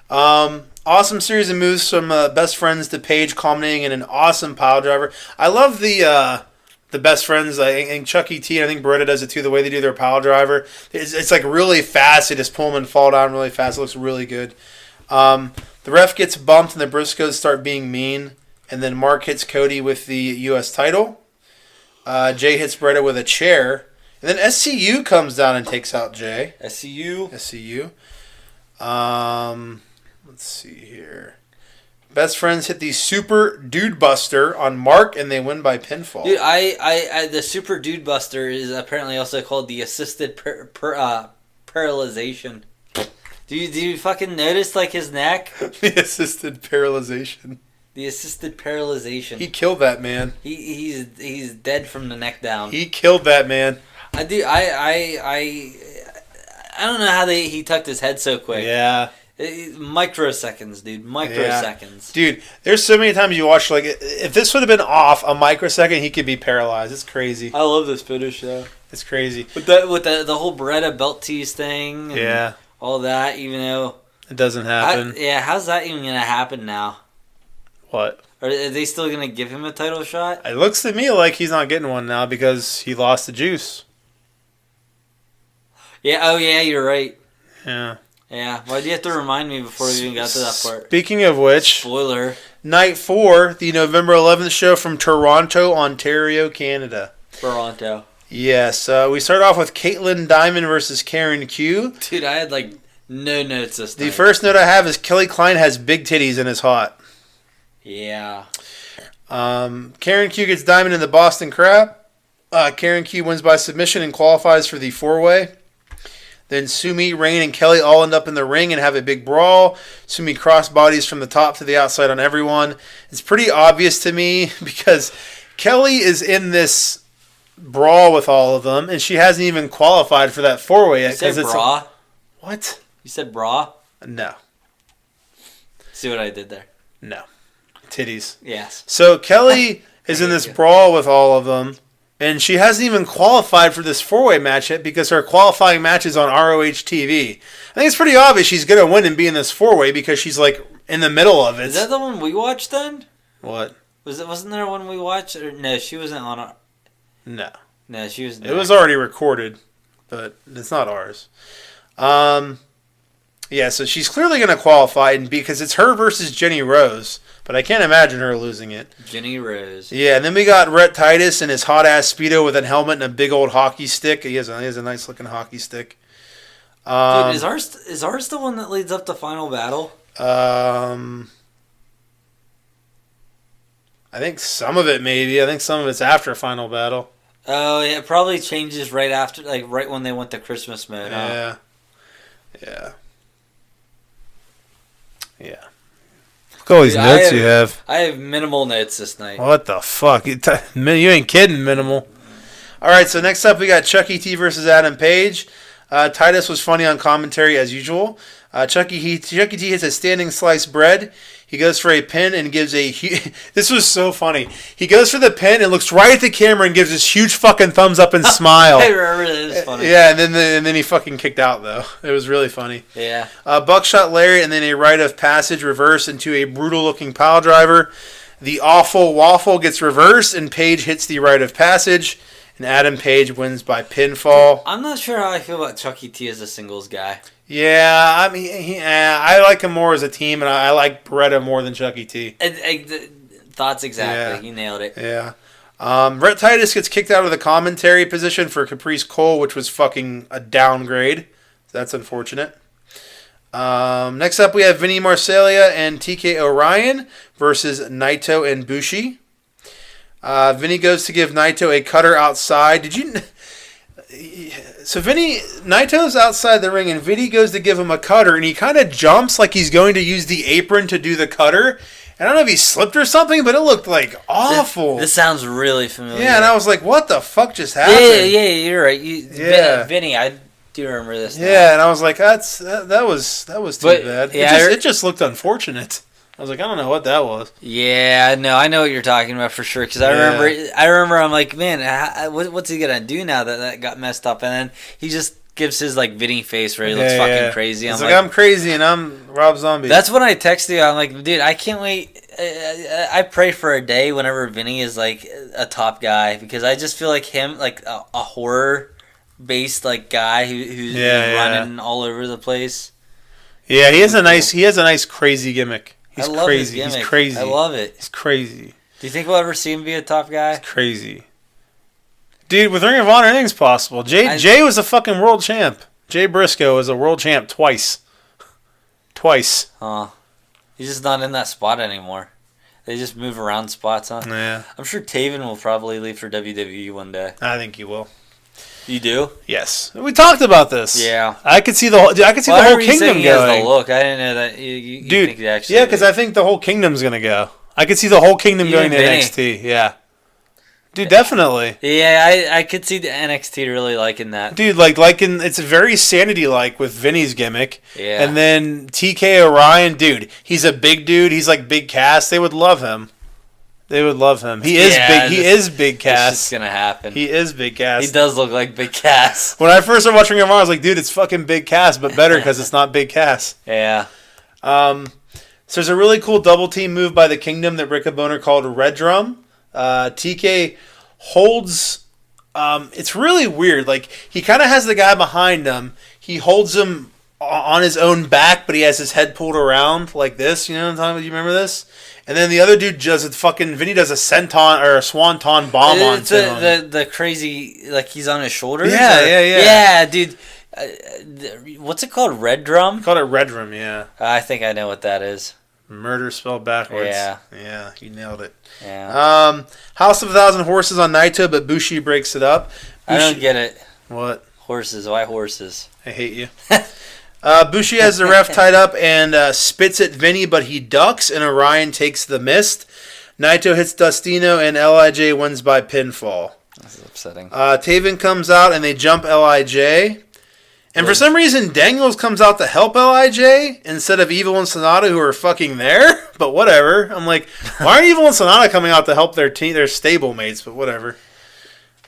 Awesome series of moves from Best Friends to Page, culminating in an awesome pile driver. I love the Best Friends. I think Chucky T, I think Beretta does it too, the way they do their pile driver. It's like really fast. They just pull them and fall down really fast. It looks really good. The ref gets bumped and the Briscoes start being mean. And then Mark hits Cody with the U.S. title. Jay hits Beretta with a chair. And then SCU comes down and takes out Jay. SCU. Let's see here. Best Friends hit the Super Dude Buster on Mark, and they win by pinfall. Dude, I the Super Dude Buster is apparently also called the assisted paralyzation. Do you fucking notice his neck? The assisted paralyzation. The assisted paralyzation. He killed that man. He's dead from the neck down. He killed that man. I don't know how he tucked his head so quick. Yeah. Microseconds, dude. Microseconds. Yeah. Dude, there's so many times you watch, if this would have been off a microsecond, he could be paralyzed. It's crazy. I love this finish, though. It's crazy. With the whole Beretta belt tease thing. And yeah. All that, even though... It doesn't happen. How's that even going to happen now? What? Are they still going to give him a title shot? It looks to me like he's not getting one now because he lost the juice. Yeah, oh yeah, you're right. Yeah. Yeah, why'd you have to remind me before we even got to that part? Speaking of which... Spoiler. Night 4, the November 11th show from Toronto, Ontario, Canada. Toronto. Yes, we start off with Caitlin Diamond versus Karen Q. Dude, I had no notes this time. The first note I have is Kelly Klein has big titties and is hot. Yeah. Karen Q gets Diamond in the Boston Crab. Karen Q wins by submission and qualifies for the 4-way. Then Sumi, Rain, and Kelly all end up in the ring and have a big brawl. Sumi cross bodies from the top to the outside on everyone. It's pretty obvious to me because Kelly is in this brawl with all of them, and she hasn't even qualified for that 4-way yet. You said bra? What? You said bra? No. See what I did there? No. Titties. Yes. So Kelly is in this brawl with all of them. And she hasn't even qualified for this 4-way match yet because her qualifying match is on ROH TV. I think it's pretty obvious she's going to win and be in this 4-way because she's like in the middle of it. Is that the one we watched then? What? Wasn't there one we watched? Or, no, she wasn't on our... No. No, she was... It was already recorded, but it's not ours. Yeah, so she's clearly going to qualify and because it's her versus Jenny Rose. But I can't imagine her losing it. Jenny Rose. Yeah, and then we got Rhett Titus in his hot-ass Speedo with a helmet and a big old hockey stick. He has a nice-looking hockey stick. Dude, is ours the one that leads up to Final Battle? I think some of it maybe. I think some of it's after Final Battle. Oh, yeah, it probably changes right after, like right when they went to Christmas mode. Yeah. Huh? Yeah. Look at all these notes you have. I have minimal notes this night. What the fuck? You ain't kidding, minimal. All right, so next up we got Chucky T versus Adam Page. Titus was funny on commentary as usual. Chucky T hits a standing sliced bread. He goes for a pin and gives a... This was so funny. He goes for the pin and looks right at the camera and gives this huge fucking thumbs up and smile. I remember that. It was funny. Yeah, and then he fucking kicked out, though. It was really funny. Yeah. Buckshot Larry and then a rite of passage reverse into a brutal-looking pile driver. The awful waffle gets reversed and Page hits the rite of passage. And Adam Page wins by pinfall. I'm not sure how I feel about Chucky T as a singles guy. Yeah, I mean, I like him more as a team, and I like Beretta more than Chucky T. Thoughts exactly. You nailed it. Yeah. Rhett Titus gets kicked out of the commentary position for Caprice Cole, which was fucking a downgrade. That's unfortunate. Next up, we have Vinny Marseglia and TK Orion versus Naito and Bushi. Vinny goes to give Naito a cutter outside. Did you... So Naito's outside the ring, and Vinny goes to give him a cutter, and he kind of jumps like he's going to use the apron to do the cutter. And I don't know if he slipped or something, but it looked like awful. This sounds really familiar. Yeah, and I was like, what the fuck just happened? Yeah, you're right. Vinny, I do remember this now. Yeah, and I was like, that was too bad. Yeah, it just looked unfortunate. I was like, I don't know what that was. Yeah, no, I know what you're talking about for sure. Because I remember, I'm like, man, what's he gonna do now that got messed up? And then he just gives his like Vinny face where he looks fucking crazy. He's like, I'm crazy and I'm Rob Zombie. That's when I texted you. I'm like, dude, I can't wait. I pray for a day whenever Vinny is like a top guy because I just feel like him, like a horror based like guy who's running all over the place. Yeah, he has a nice crazy gimmick. He's crazy. He's crazy. I love it. He's crazy. Do you think we'll ever see him be a top guy? He's crazy. Dude, with Ring of Honor, anything's possible. Jay was a fucking world champ. Jay Briscoe was a world champ twice. Huh. He's just not in that spot anymore. They just move around spots, huh? Yeah. I'm sure Taven will probably leave for WWE one day. I think he will. You do? Yes. We talked about this. Yeah. I could see the whole kingdom he going. Has the look. I didn't know that. You Dude, think he actually yeah, because I think the whole kingdom's going to go. I could see the whole kingdom going to Vinny. NXT. Yeah. Dude, definitely. Yeah, I could see the NXT really liking that. Dude, it's very Sanity-like with Vinny's gimmick. Yeah. And then TK Orion, dude, he's a big dude. He's like Big Cass. They would love him. He is big. He is Big Cass. It's just gonna happen. He is Big Cass. He does look like Big Cass. When I first started watching him, I was like, dude, it's fucking Big Cass, but better because it's not Big Cass. Yeah. So there's a really cool double team move by the Kingdom that Rick Boner called Red Drum. TK holds. It's really weird. Like he kind of has the guy behind him. He holds him on his own back, but he has his head pulled around like this. You know what I'm talking about? You remember this? And then the other dude does it. Vinny does a senton or a swanton bomb onto him. The crazy, like he's on his shoulders. Yeah. Yeah, dude. What's it called? Red Drum. Called it Red Drum. Yeah. I think I know what that is. Murder spelled backwards. Yeah, you nailed it. Yeah. House of a Thousand Horses on Naito, but Bushi breaks it up. I don't get it. What? Horses. Why horses? I hate you. Bushi has the ref tied up and spits at Vinny, but he ducks, and Orion takes the mist. Naito hits Dustino, and LIJ wins by pinfall. This is upsetting. Taven comes out, and they jump LIJ. And for some reason, Daniels comes out to help LIJ instead of Evil and Sonata, who are fucking there. But whatever. I'm like, why aren't Evil and Sonata coming out to help their team, their stable mates? But whatever.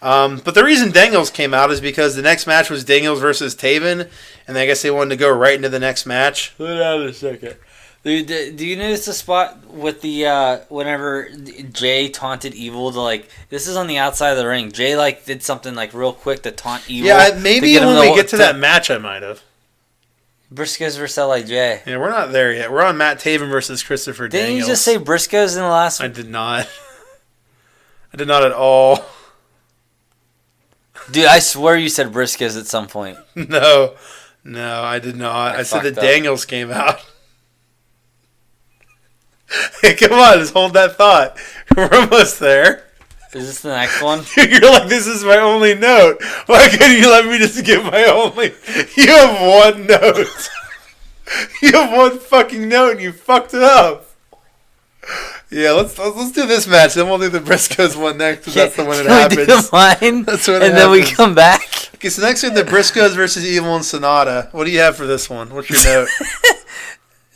But the reason Daniels came out is because the next match was Daniels versus Taven, and I guess they wanted to go right into the next match. Hold on a second. Do you notice the spot with the whenever Jay taunted Evil to like this is on the outside of the ring? Jay like did something like real quick to taunt Evil. Yeah, maybe when we get to that match, I might have. Briscoes versus LIJ. Yeah, we're not there yet. We're on Matt Taven versus Christopher Daniels. Didn't you just say Briscoes in the last one? I did not. I did not at all. Dude, I swear you said Briscoes at some point. No, I did not. I said that Daniels came out. Hey, come on, just hold that thought. We're almost there. Is this the next one? You're like, this is my only note. Why couldn't you let me just give my only... You have one note. You have one fucking note and you fucked it up. Yeah, let's do this match. Then we'll do the Briscoes one next because that's the one that happens. We do mine, that's when and then we come back. Okay, so next we have the Briscoes versus Evil and Sonata. What do you have for this one? What's your note?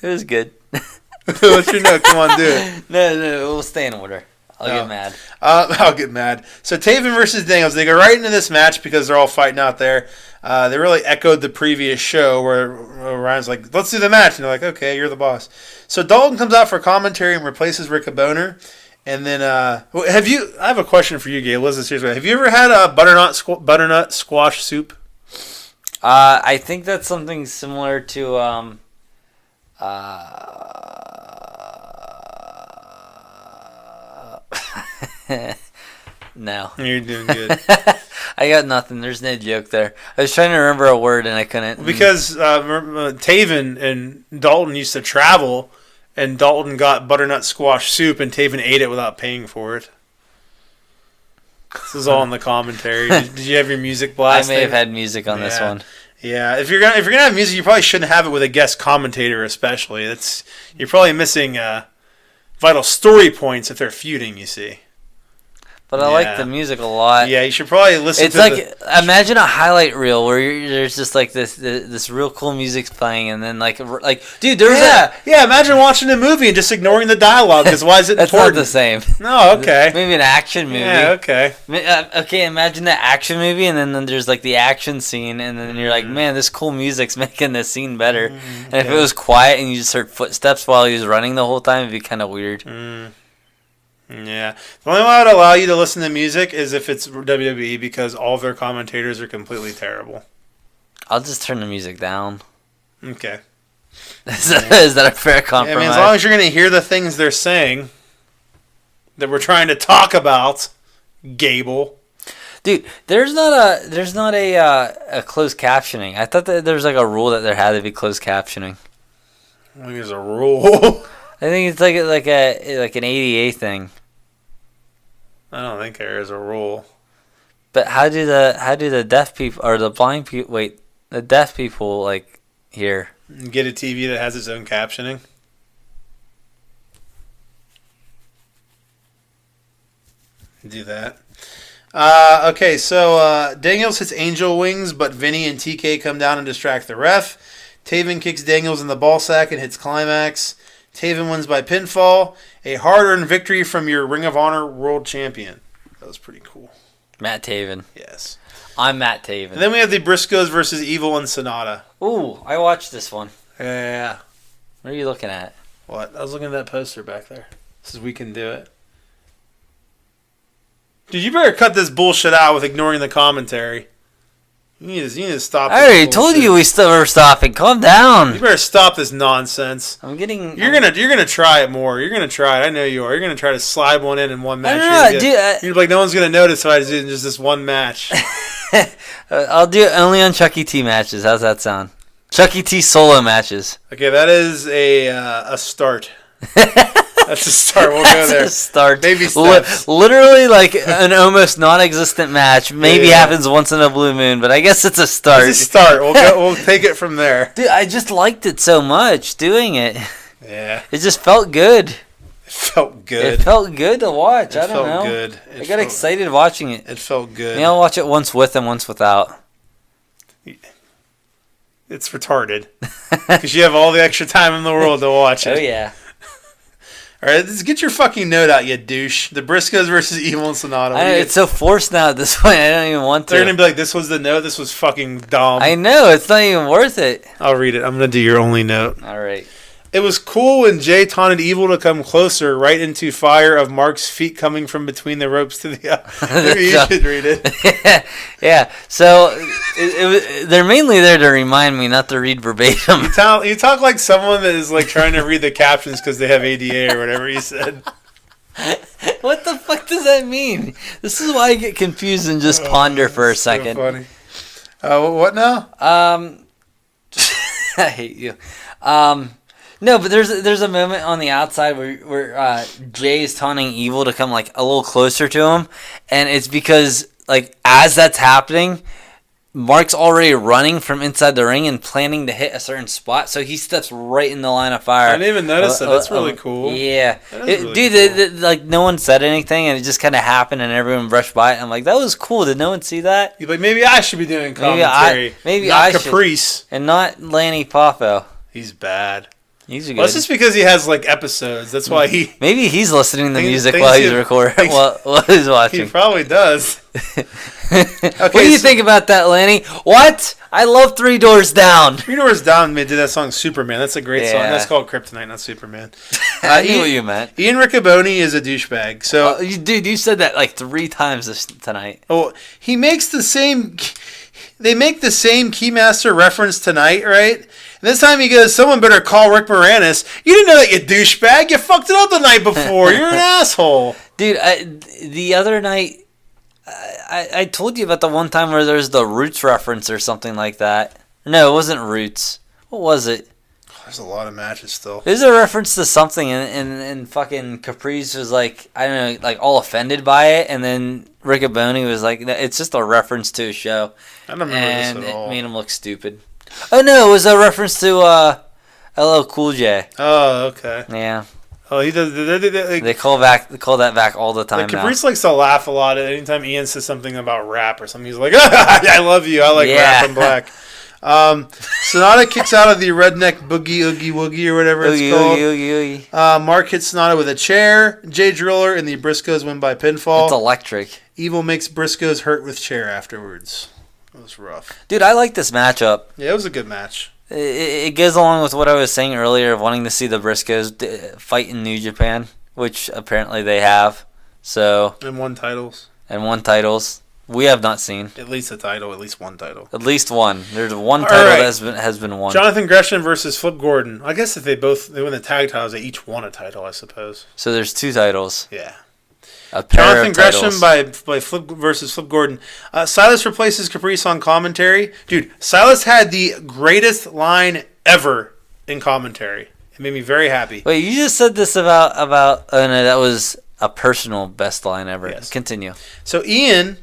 It was good. What's your note? Come on, do it. No, we'll stay in order. I'll get mad. I'll get mad. So Taven versus Daniels, they go right into this match because they're all fighting out there. They really echoed the previous show where Ryan's like, let's do the match. And they're like, okay, you're the boss. So Dalton comes out for commentary and replaces Rick Boner. And then, I have a question for you, Gabe. Listen, seriously. Have you ever had a butternut squash soup? I think that's something similar to, no. You're doing good. I got nothing. There's no joke there. I was trying to remember a word and I couldn't. Because Taven and Dalton used to travel, and Dalton got butternut squash soup, and Taven ate it without paying for it. This is all in the commentary. Did you have your music blasting? I may have had music on this one. Yeah, if you're gonna have music, you probably shouldn't have it with a guest commentator, especially. You're probably missing vital story points if they're feuding. You see. But I like the music a lot. Yeah, you should probably listen it's imagine a highlight reel where there's just like this real cool music's playing, and then like dude, there's imagine watching a movie and just ignoring the dialogue because why is it That's important? not the same. No, okay. Maybe an action movie. Yeah, okay. Okay, imagine the action movie, and then there's like the action scene, and then you're like, man, this cool music's making this scene better. And if it was quiet and you just heard footsteps while he was running the whole time, it'd be kind of weird. Yeah. The only way I would allow you to listen to music is if it's WWE because all of their commentators are completely terrible. I'll just turn the music down. Okay. Is that a fair compromise? I mean, as long as you're going to hear the things they're saying that we're trying to talk about, Gable. Dude, there's not a closed captioning. I thought that there's like a rule that there had to be closed captioning. I think there's a rule. I think it's like an ADA thing. I don't think there is a rule. But how do the deaf people or the blind people the deaf people like hear? Get a TV that has its own captioning. Do that. Okay, so Daniels hits Angel Wings, but Vinny and TK come down and distract the ref. Taven kicks Daniels in the ball sack and hits Climax. Taven wins by pinfall. A hard-earned victory from your Ring of Honor World Champion. That was pretty cool. Matt Taven. Yes. I'm Matt Taven. And then we have the Briscoes versus Evil and Sonata. Ooh, I watched this one. Yeah. What are you looking at? What? I was looking at that poster back there. This is We Can Do It. Dude, you better cut this bullshit out with ignoring the commentary. You need to stop. I already told you we were stopping. Calm down. You better stop this nonsense. I'm getting. You're gonna try it more. You're gonna try it. I know you are. You're gonna try to slide one in one match. I don't know, you're like no one's gonna notice if I do just this one match. I'll do it only on Chuck E. T matches. How's that sound? Chuck E. T solo matches. Okay, that is a start. That That's a start. We'll go there. That's a start. Baby steps. Literally like an almost non-existent match. Maybe happens once in a blue moon, but I guess it's a start. It's a start. We'll take it from there. Dude, I just liked it so much doing it. Yeah. It just felt good. It felt good. It felt good to watch. I don't know. Good. I got excited watching it. It felt good. Maybe I'll watch it once with and once without. It's retarded. Because you have all the extra time in the world to watch it. Oh, yeah. All right, let's get your fucking note out, you douche. The Briscoes versus Evil and Sonata. It's so forced now at this point. I don't even want to. They're going to be like, this was the note. This was fucking dumb. I know. It's not even worth it. I'll read it. I'm going to do your only note. All right. It was cool when Jay taunted Evil to come closer, right into fire of Mark's feet coming from between the ropes to the... Maybe you should read it. Yeah. So they're mainly there to remind me not to read verbatim. You talk like someone that is like trying to read the captions because they have ADA or whatever you said. What the fuck does that mean? This is why I get confused and just ponder for a second. So funny. What now? I hate you. No, but there's a moment on the outside where Jay is taunting Evil to come like a little closer to him, and it's because like as that's happening, Mark's already running from inside the ring and planning to hit a certain spot, so he steps right in the line of fire. I didn't even notice that. That's really cool. Yeah, Really dude, cool. like no one said anything, and it just kind of happened, and everyone brushed by it. I'm like, that was cool. Did no one see that? You're like, maybe I should be doing commentary. Maybe not I Caprice. And not Lanny Poffo. He's bad. He's good. Well, it's just because he has like episodes. That's why he. Maybe he's listening to music while he's recording. While he's watching. He probably does. What do you think about that, Lanny? What? I love Three Doors Down. Three Doors Down did that song Superman. That's a great song. That's called Kryptonite, not Superman. I knew what you meant. Ian Riccoboni is a douchebag. So, dude, you said that like 3 times tonight. Oh, he makes the same. They make the same Keymaster reference tonight, right? And this time he goes, someone better call Rick Moranis. You didn't know that, you douchebag. You fucked it up the night before. You're an asshole. Dude, the other night, I told you about the one time where there's the Roots reference or something like that. No, it wasn't Roots. What was it? There's a lot of matches still. There's a reference to something, and fucking Caprice was like, I don't know, like all offended by it, and then Riccoboni was like, it's just a reference to a show. I don't remember this at all. And it made him look stupid. Oh no, it was a reference to LL Cool J. Oh, okay. Yeah. Oh, he does. They call that back all the time. Like Caprice likes to laugh a lot anytime Ian says something about rap or something. He's like, I love you. I like rap and black. Sonata kicks out of the redneck boogie oogie woogie or whatever it's called. Oogie, oogie. Mark hits Sonata with a chair. Jay Driller and the Briscoes win by pinfall. It's electric. Evil makes Briscoes hurt with chair afterwards. It was rough. Dude, I like this matchup. Yeah, it was a good match. It goes along with what I was saying earlier of wanting to see the Briscoes fight in New Japan, which apparently they have. So And won titles. We have not seen. At least a title, at least one title. At least one. There's one title that has been won. Jonathan Gresham versus Flip Gordon. I guess if they win the tag titles, they each won a title, I suppose. So there's 2 titles. Yeah. Jonathan Gresham by Flip versus Flip Gordon. Silas replaces Caprice on commentary. Dude, Silas had the greatest line ever in commentary. It made me very happy. Wait, you just said this about oh no, that was a personal best line ever. Yes. Continue. So Ian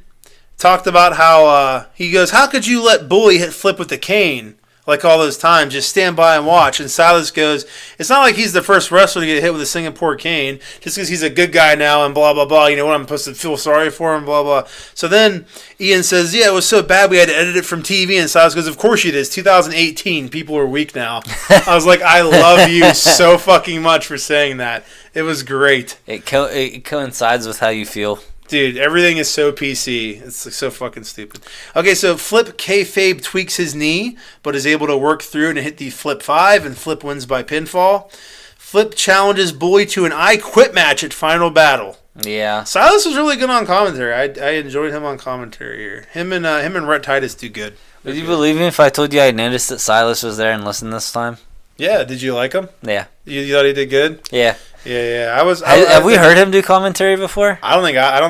talked about how he goes, how could you let Bully hit Flip with the cane? Like all those times, just stand by and watch. And Silas goes, it's not like he's the first wrestler to get hit with a Singapore cane, just because he's a good guy now and blah, blah, blah. You know what, I'm supposed to feel sorry for him, blah, blah. So then Ian says, yeah, it was so bad we had to edit it from TV. And Silas goes, of course it is. 2018, people are weak now. I was like, I love you so fucking much for saying that. It was great. It coincides with how you feel. Dude, everything is so PC. It's like so fucking stupid. Okay, so Flip kayfabe tweaks his knee, but is able to work through and hit the Flip 5, and Flip wins by pinfall. Flip challenges Bully to an I Quit match at Final Battle. Yeah. Silas was really good on commentary. I enjoyed him on commentary here. Him and Rhett Titus do good. Would you believe me if I told you I noticed that Silas was there and listened this time? Yeah, did you like him? Yeah. You thought he did good? Yeah. Yeah. Have we heard him do commentary before? I don't think I have. I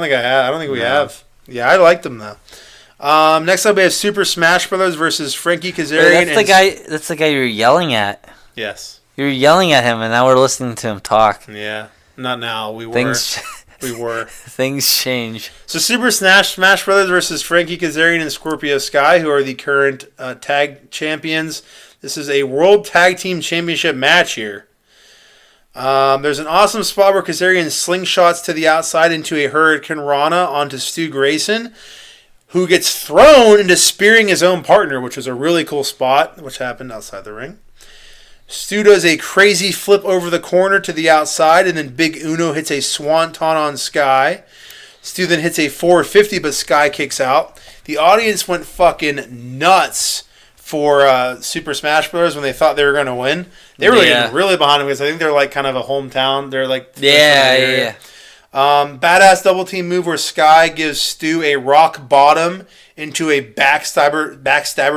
don't think we have. Yeah, I liked him though. Next up we have Super Smash Brothers versus Frankie Kazarian. That's the guy you're yelling at. Yes. You're yelling at him, and now we're listening to him talk. Yeah. Not now. We were. We were. Things change. So Super Smash Brothers versus Frankie Kazarian and Scorpio Sky, who are the current tag champions. This is a World Tag Team Championship match here. There's an awesome spot where Kazarian slingshots to the outside into a Hurricane Rana onto Stu Grayson, who gets thrown into spearing his own partner, which was a really cool spot, which happened outside the ring. Stu does a crazy flip over the corner to the outside, and then Big Uno hits a swanton on Sky. Stu then hits a 450, but Sky kicks out. The audience went fucking nuts for Super Smash Bros. When they thought they were going to win. They were getting really behind them because I think they're like kind of a hometown. They're like badass double team move where Sky gives Stu a rock bottom into a backstabber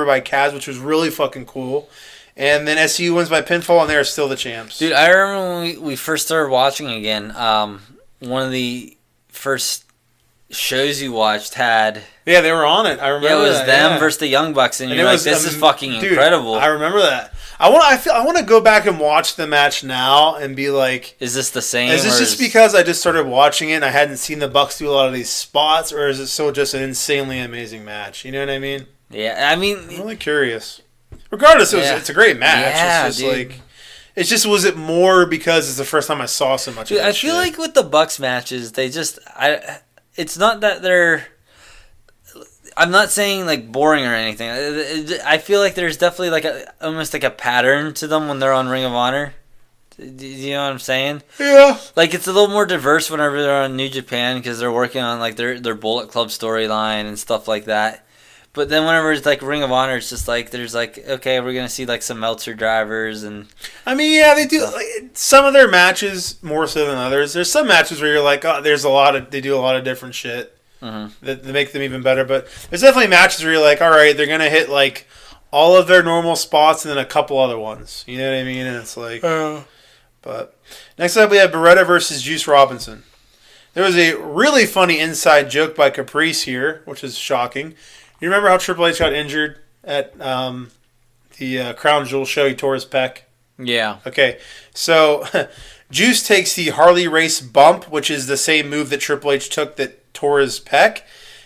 by Kaz, which was really fucking cool. And then SCU wins by pinfall, and they are still the champs. Dude, I remember when we first started watching again. One of the first shows you watched had... Yeah, they were on it. I remember it was that, them versus the Young Bucks, and you're like, this is fucking incredible. I remember that. I want to go back and watch the match now and be like... Is this the same? Is this just because I just started watching it and I hadn't seen the Bucks do a lot of these spots, or is it still just an insanely amazing match? You know what I mean? Yeah, I mean... I'm really curious. Regardless, it's a great match. Yeah, it's just dude. It's just, was it more because it's the first time I saw so much of that I feel like with the Bucks matches, they just... it's not that they're... I'm not saying like boring or anything. I feel like there's definitely like almost like a pattern to them when they're on Ring of Honor. Do you know what I'm saying? Yeah. Like it's a little more diverse whenever they're on New Japan because they're working on like their Bullet Club storyline and stuff like that. But then whenever it's like Ring of Honor, it's just like there's like, okay, we're gonna see like some Meltzer drivers and. I mean, yeah, they do like, some of their matches more so than others. There's some matches where you're like, oh, they do a lot of different shit. Mm-hmm. That make them even better. But there's definitely matches where you're like, all right, they're going to hit like all of their normal spots and then a couple other ones. You know what I mean? And it's like... But next up we have Beretta versus Juice Robinson. There was a really funny inside joke by Caprice here, which is shocking. You remember how Triple H got injured at the Crown Jewel show? He tore his pec. Yeah. Okay, so Juice takes the Harley Race bump, which is the same move that Triple H took that tore his pec,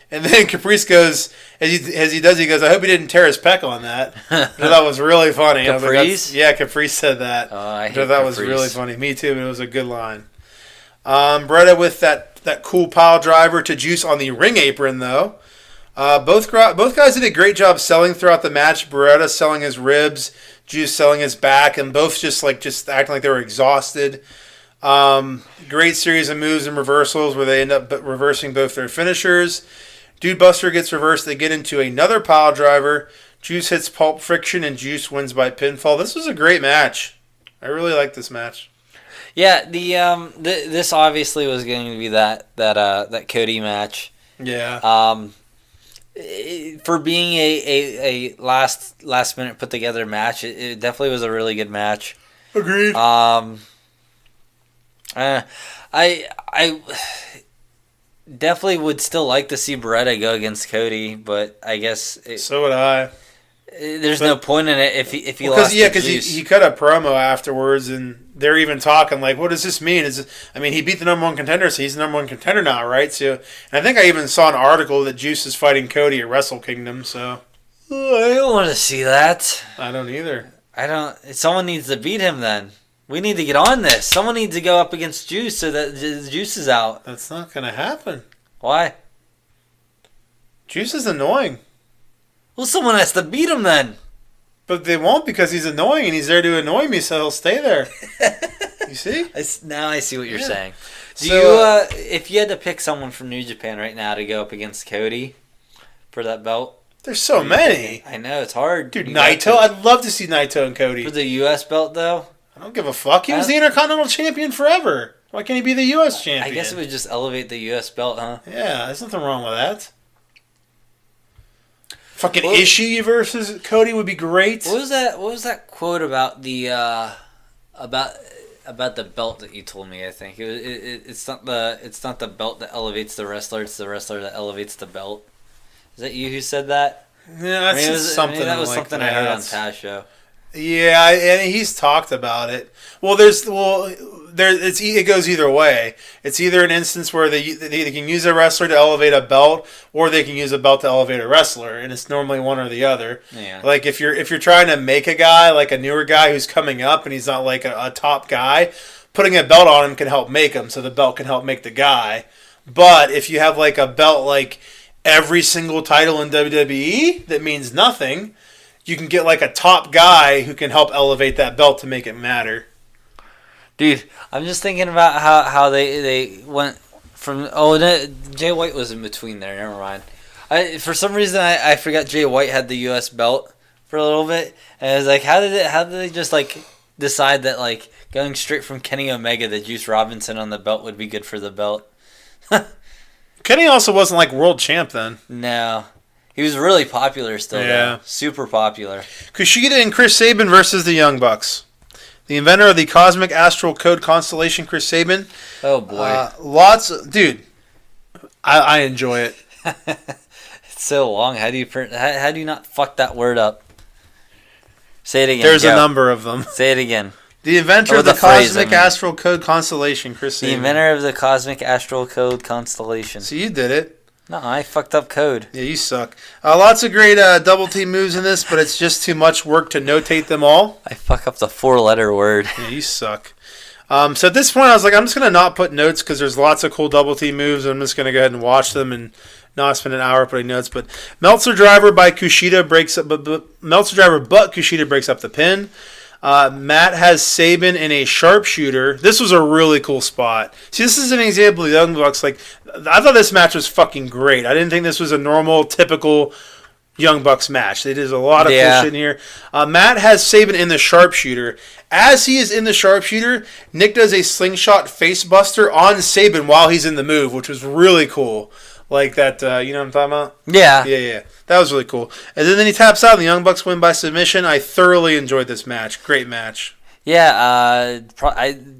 and then Caprice goes as he does. He goes, "I hope he didn't tear his pec on that." That was really funny. Caprice? Yeah, Caprice said that. Oh, I hate that Caprice. Was really funny. Me too, but it was a good line. Beretta with that cool pile driver to Juice on the ring apron though. Both guys did a great job selling throughout the match. Beretta selling his ribs, Juice selling his back, and both just acting like they were exhausted. Great series of moves and reversals where they end up reversing both their finishers. Dude Buster gets reversed. They get into another pile driver. Juice hits Pulp Friction and Juice wins by pinfall. This was a great match. I really like this match. Yeah, this obviously was going to be that Cody match. Yeah. For being a last minute put together match, it definitely was a really good match. Agreed. I definitely would still like to see Beretta go against Cody, but I guess so would I. There's no point in it if he lost. Because he cut a promo afterwards, and they're even talking like, "What does this mean?" He beat the number one contender, so he's the number one contender now, right? So, and I think I even saw an article that Juice is fighting Cody at Wrestle Kingdom. So, I don't want to see that. I don't either. Someone needs to beat him then. We need to get on this. Someone needs to go up against Juice so that Juice is out. That's not going to happen. Why? Juice is annoying. Well, someone has to beat him then. But they won't because he's annoying and he's there to annoy me, so he'll stay there. You see? Now I see what you're saying. If you had to pick someone from New Japan right now to go up against Cody for that belt? There's so many. I know, it's hard. Dude, Naito. I'd love to see Naito and Cody. For the U.S. belt, though? I don't give a fuck. He was the Intercontinental Champion forever. Why can't he be the U.S. Champion? I guess it would just elevate the U.S. belt, huh? Yeah, there's nothing wrong with that. Fucking Ishii versus Cody would be great. What was that quote about the about the belt that you told me? I think it's not the belt that elevates the wrestler. It's the wrestler that elevates the belt. Is that you who said that? Yeah, that was something I heard on Taz show. Yeah, and he's talked about it. It goes either way. It's either an instance where they can use a wrestler to elevate a belt, or they can use a belt to elevate a wrestler, and it's normally one or the other. Yeah. Like if you're trying to make a guy like a newer guy who's coming up and he's not like a top guy, putting a belt on him can help make him, so the belt can help make the guy. But if you have like a belt like every single title in WWE that means nothing, you can get like a top guy who can help elevate that belt to make it matter. Dude, I'm just thinking about how they went from... Oh, Jay White was in between there. Never mind. For some reason, I forgot Jay White had the U.S. belt for a little bit. And I was like, how did they just like decide that like going straight from Kenny Omega to Juice Robinson on the belt would be good for the belt? Kenny also wasn't like world champ then. No. He was really popular still. Yeah. Though. Super popular. Kushida and Chris Sabin versus the Young Bucks. The inventor of the Cosmic Astral Code Constellation, Chris Sabin. Oh, boy. Dude, I enjoy it. It's so long. How do you not fuck that word up? Say it again. There's a number of them. Say it again. The inventor of the Cosmic Astral Code Constellation, Chris Sabin. The inventor of the Cosmic Astral Code Constellation. So you did it. No, I fucked up code. Yeah, you suck. Lots of great double team moves in this, but it's just too much work to notate them all. I fuck up the 4-letter word. Yeah, you suck. So at this point, I was like, I'm just going to not put notes because there's lots of cool double team moves. I'm just going to go ahead and watch them and not spend an hour putting notes. But Meltzer Driver by Kushida breaks up. Meltzer Driver but Kushida breaks up the pin. Matt has Sabin in a sharpshooter. This was a really cool spot. See, this is an example of the Young Bucks. Like, I thought this match was fucking great. I didn't think this was a normal, typical Young Bucks match. They did a lot of cool shit in here. Matt has Sabin in the sharpshooter. As he is in the sharpshooter, Nick does a slingshot facebuster on Sabin while he's in the move, which was really cool. Like that, you know what I'm talking about? Yeah. Yeah. That was really cool. And then he taps out and the Young Bucks win by submission. I thoroughly enjoyed this match. Great match. Yeah,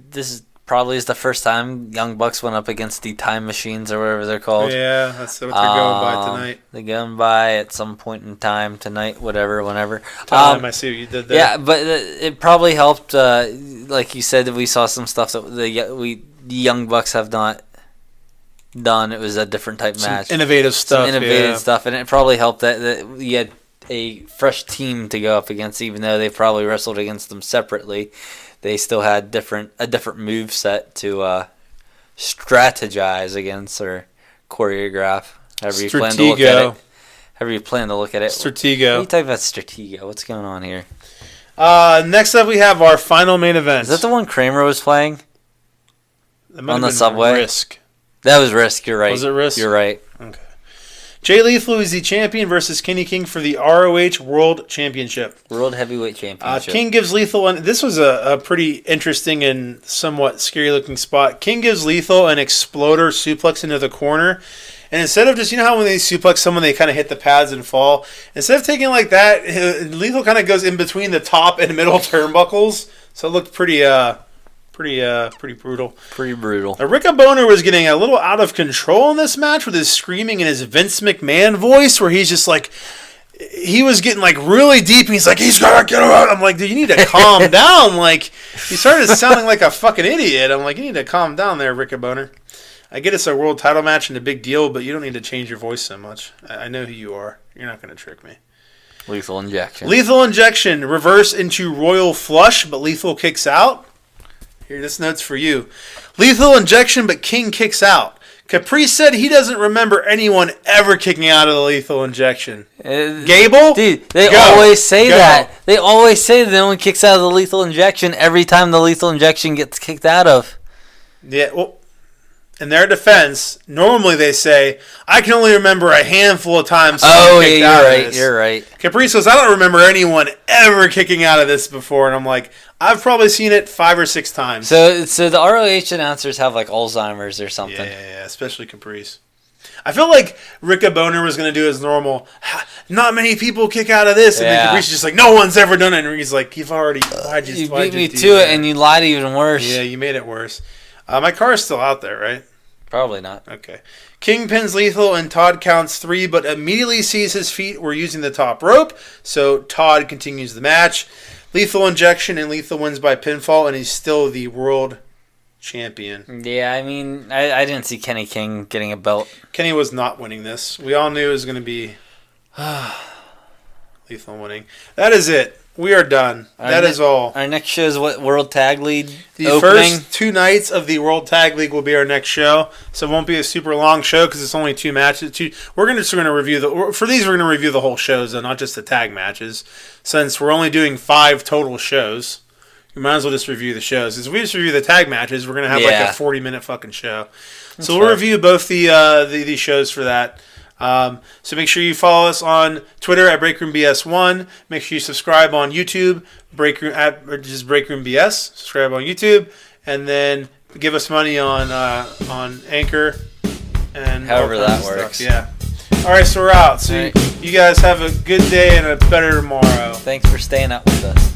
this is probably the first time Young Bucks went up against the Time Machines or whatever they're called. Yeah, that's what they're going by tonight. They're going by at some point in time, tonight, whatever, whenever. I see what you did there. Yeah, but it probably helped, like you said, that we saw some stuff that the Young Bucks have not done. It was a different type match. Innovative stuff. And it probably helped that you had a fresh team to go up against, even though they probably wrestled against them separately. They still had a different move set to strategize against or choreograph. However you plan to look at it. However you plan to look at it. Stratego. What are you talking about, Stratego? What's going on here? Next up, we have our final main event. Is that the one Kramer was playing on the subway? Risk. That was Risk. You're right. Was it Risk? You're right. Okay. Jay Lethal is the champion versus Kenny King for the ROH World Championship. World Heavyweight Championship. King gives Lethal this was a pretty interesting and somewhat scary looking spot. King gives Lethal an exploder suplex into the corner. And instead of just, you know how when they suplex someone, they kind of hit the pads and fall? Instead of taking like that, Lethal kind of goes in between the top and middle turnbuckles. So it looked pretty brutal. Pretty brutal. Rick Boner was getting a little out of control in this match with his screaming and his Vince McMahon voice, where he's just like, he was getting like really deep. And he's like, he's gonna get out. I'm like, dude, you need to calm down. Like, he started sounding like a fucking idiot. I'm like, you need to calm down there, Rick Boner. I get it's a world title match and a big deal, but you don't need to change your voice so much. I know who you are. You're not gonna trick me. Lethal Injection. Lethal Injection. Reverse into Royal Flush, but Lethal kicks out. Here, this note's for you. Lethal Injection, but King kicks out. Caprice said he doesn't remember anyone ever kicking out of the Lethal Injection. Gable? Dude, they always say that. They always say that no one kicks out of the Lethal Injection every time the Lethal Injection gets kicked out of. Yeah, well, in their defense, normally they say, I can only remember a handful of times someone kicked out of this. You're right. Caprice says, I don't remember anyone ever kicking out of this before. And I'm like, I've probably seen it 5 or 6 times. So the ROH announcers have like Alzheimer's or something. Yeah, especially Caprice. I feel like Rick Boner was going to do his normal, not many people kick out of this. And then Caprice is just like, no one's ever done it. And he's like, you beat me to it and you lied even worse. Yeah, you made it worse. My car is still out there, right? Probably not. Okay. King pins Lethal and Todd counts 3, but immediately sees his feet were using the top rope. So Todd continues the match. Lethal Injection and Lethal wins by pinfall, and he's still the world champion. Yeah, I mean, I didn't see Kenny King getting a belt. Kenny was not winning this. We all knew it was going to be Lethal winning. That is it. We are done. That is all. Our next show is what, World Tag League The opening? first 2 nights of the World Tag League will be our next show, so it won't be a super long show because it's only 2 matches. We're going to review for these. We're going to review the whole shows, though, not just the tag matches, since we're only doing 5 total shows. We might as well just review the shows. If we just review the tag matches, we're going to have like a 40-minute fucking show. So we'll review both these shows for that. So make sure you follow us on Twitter at BreakroomBS1. Make sure you subscribe on YouTube, BreakroomBS. Subscribe on YouTube, and then give us money on Anchor and however that works. Yeah. All right, so we're out. So you guys have a good day and a better tomorrow. Thanks for staying up with us.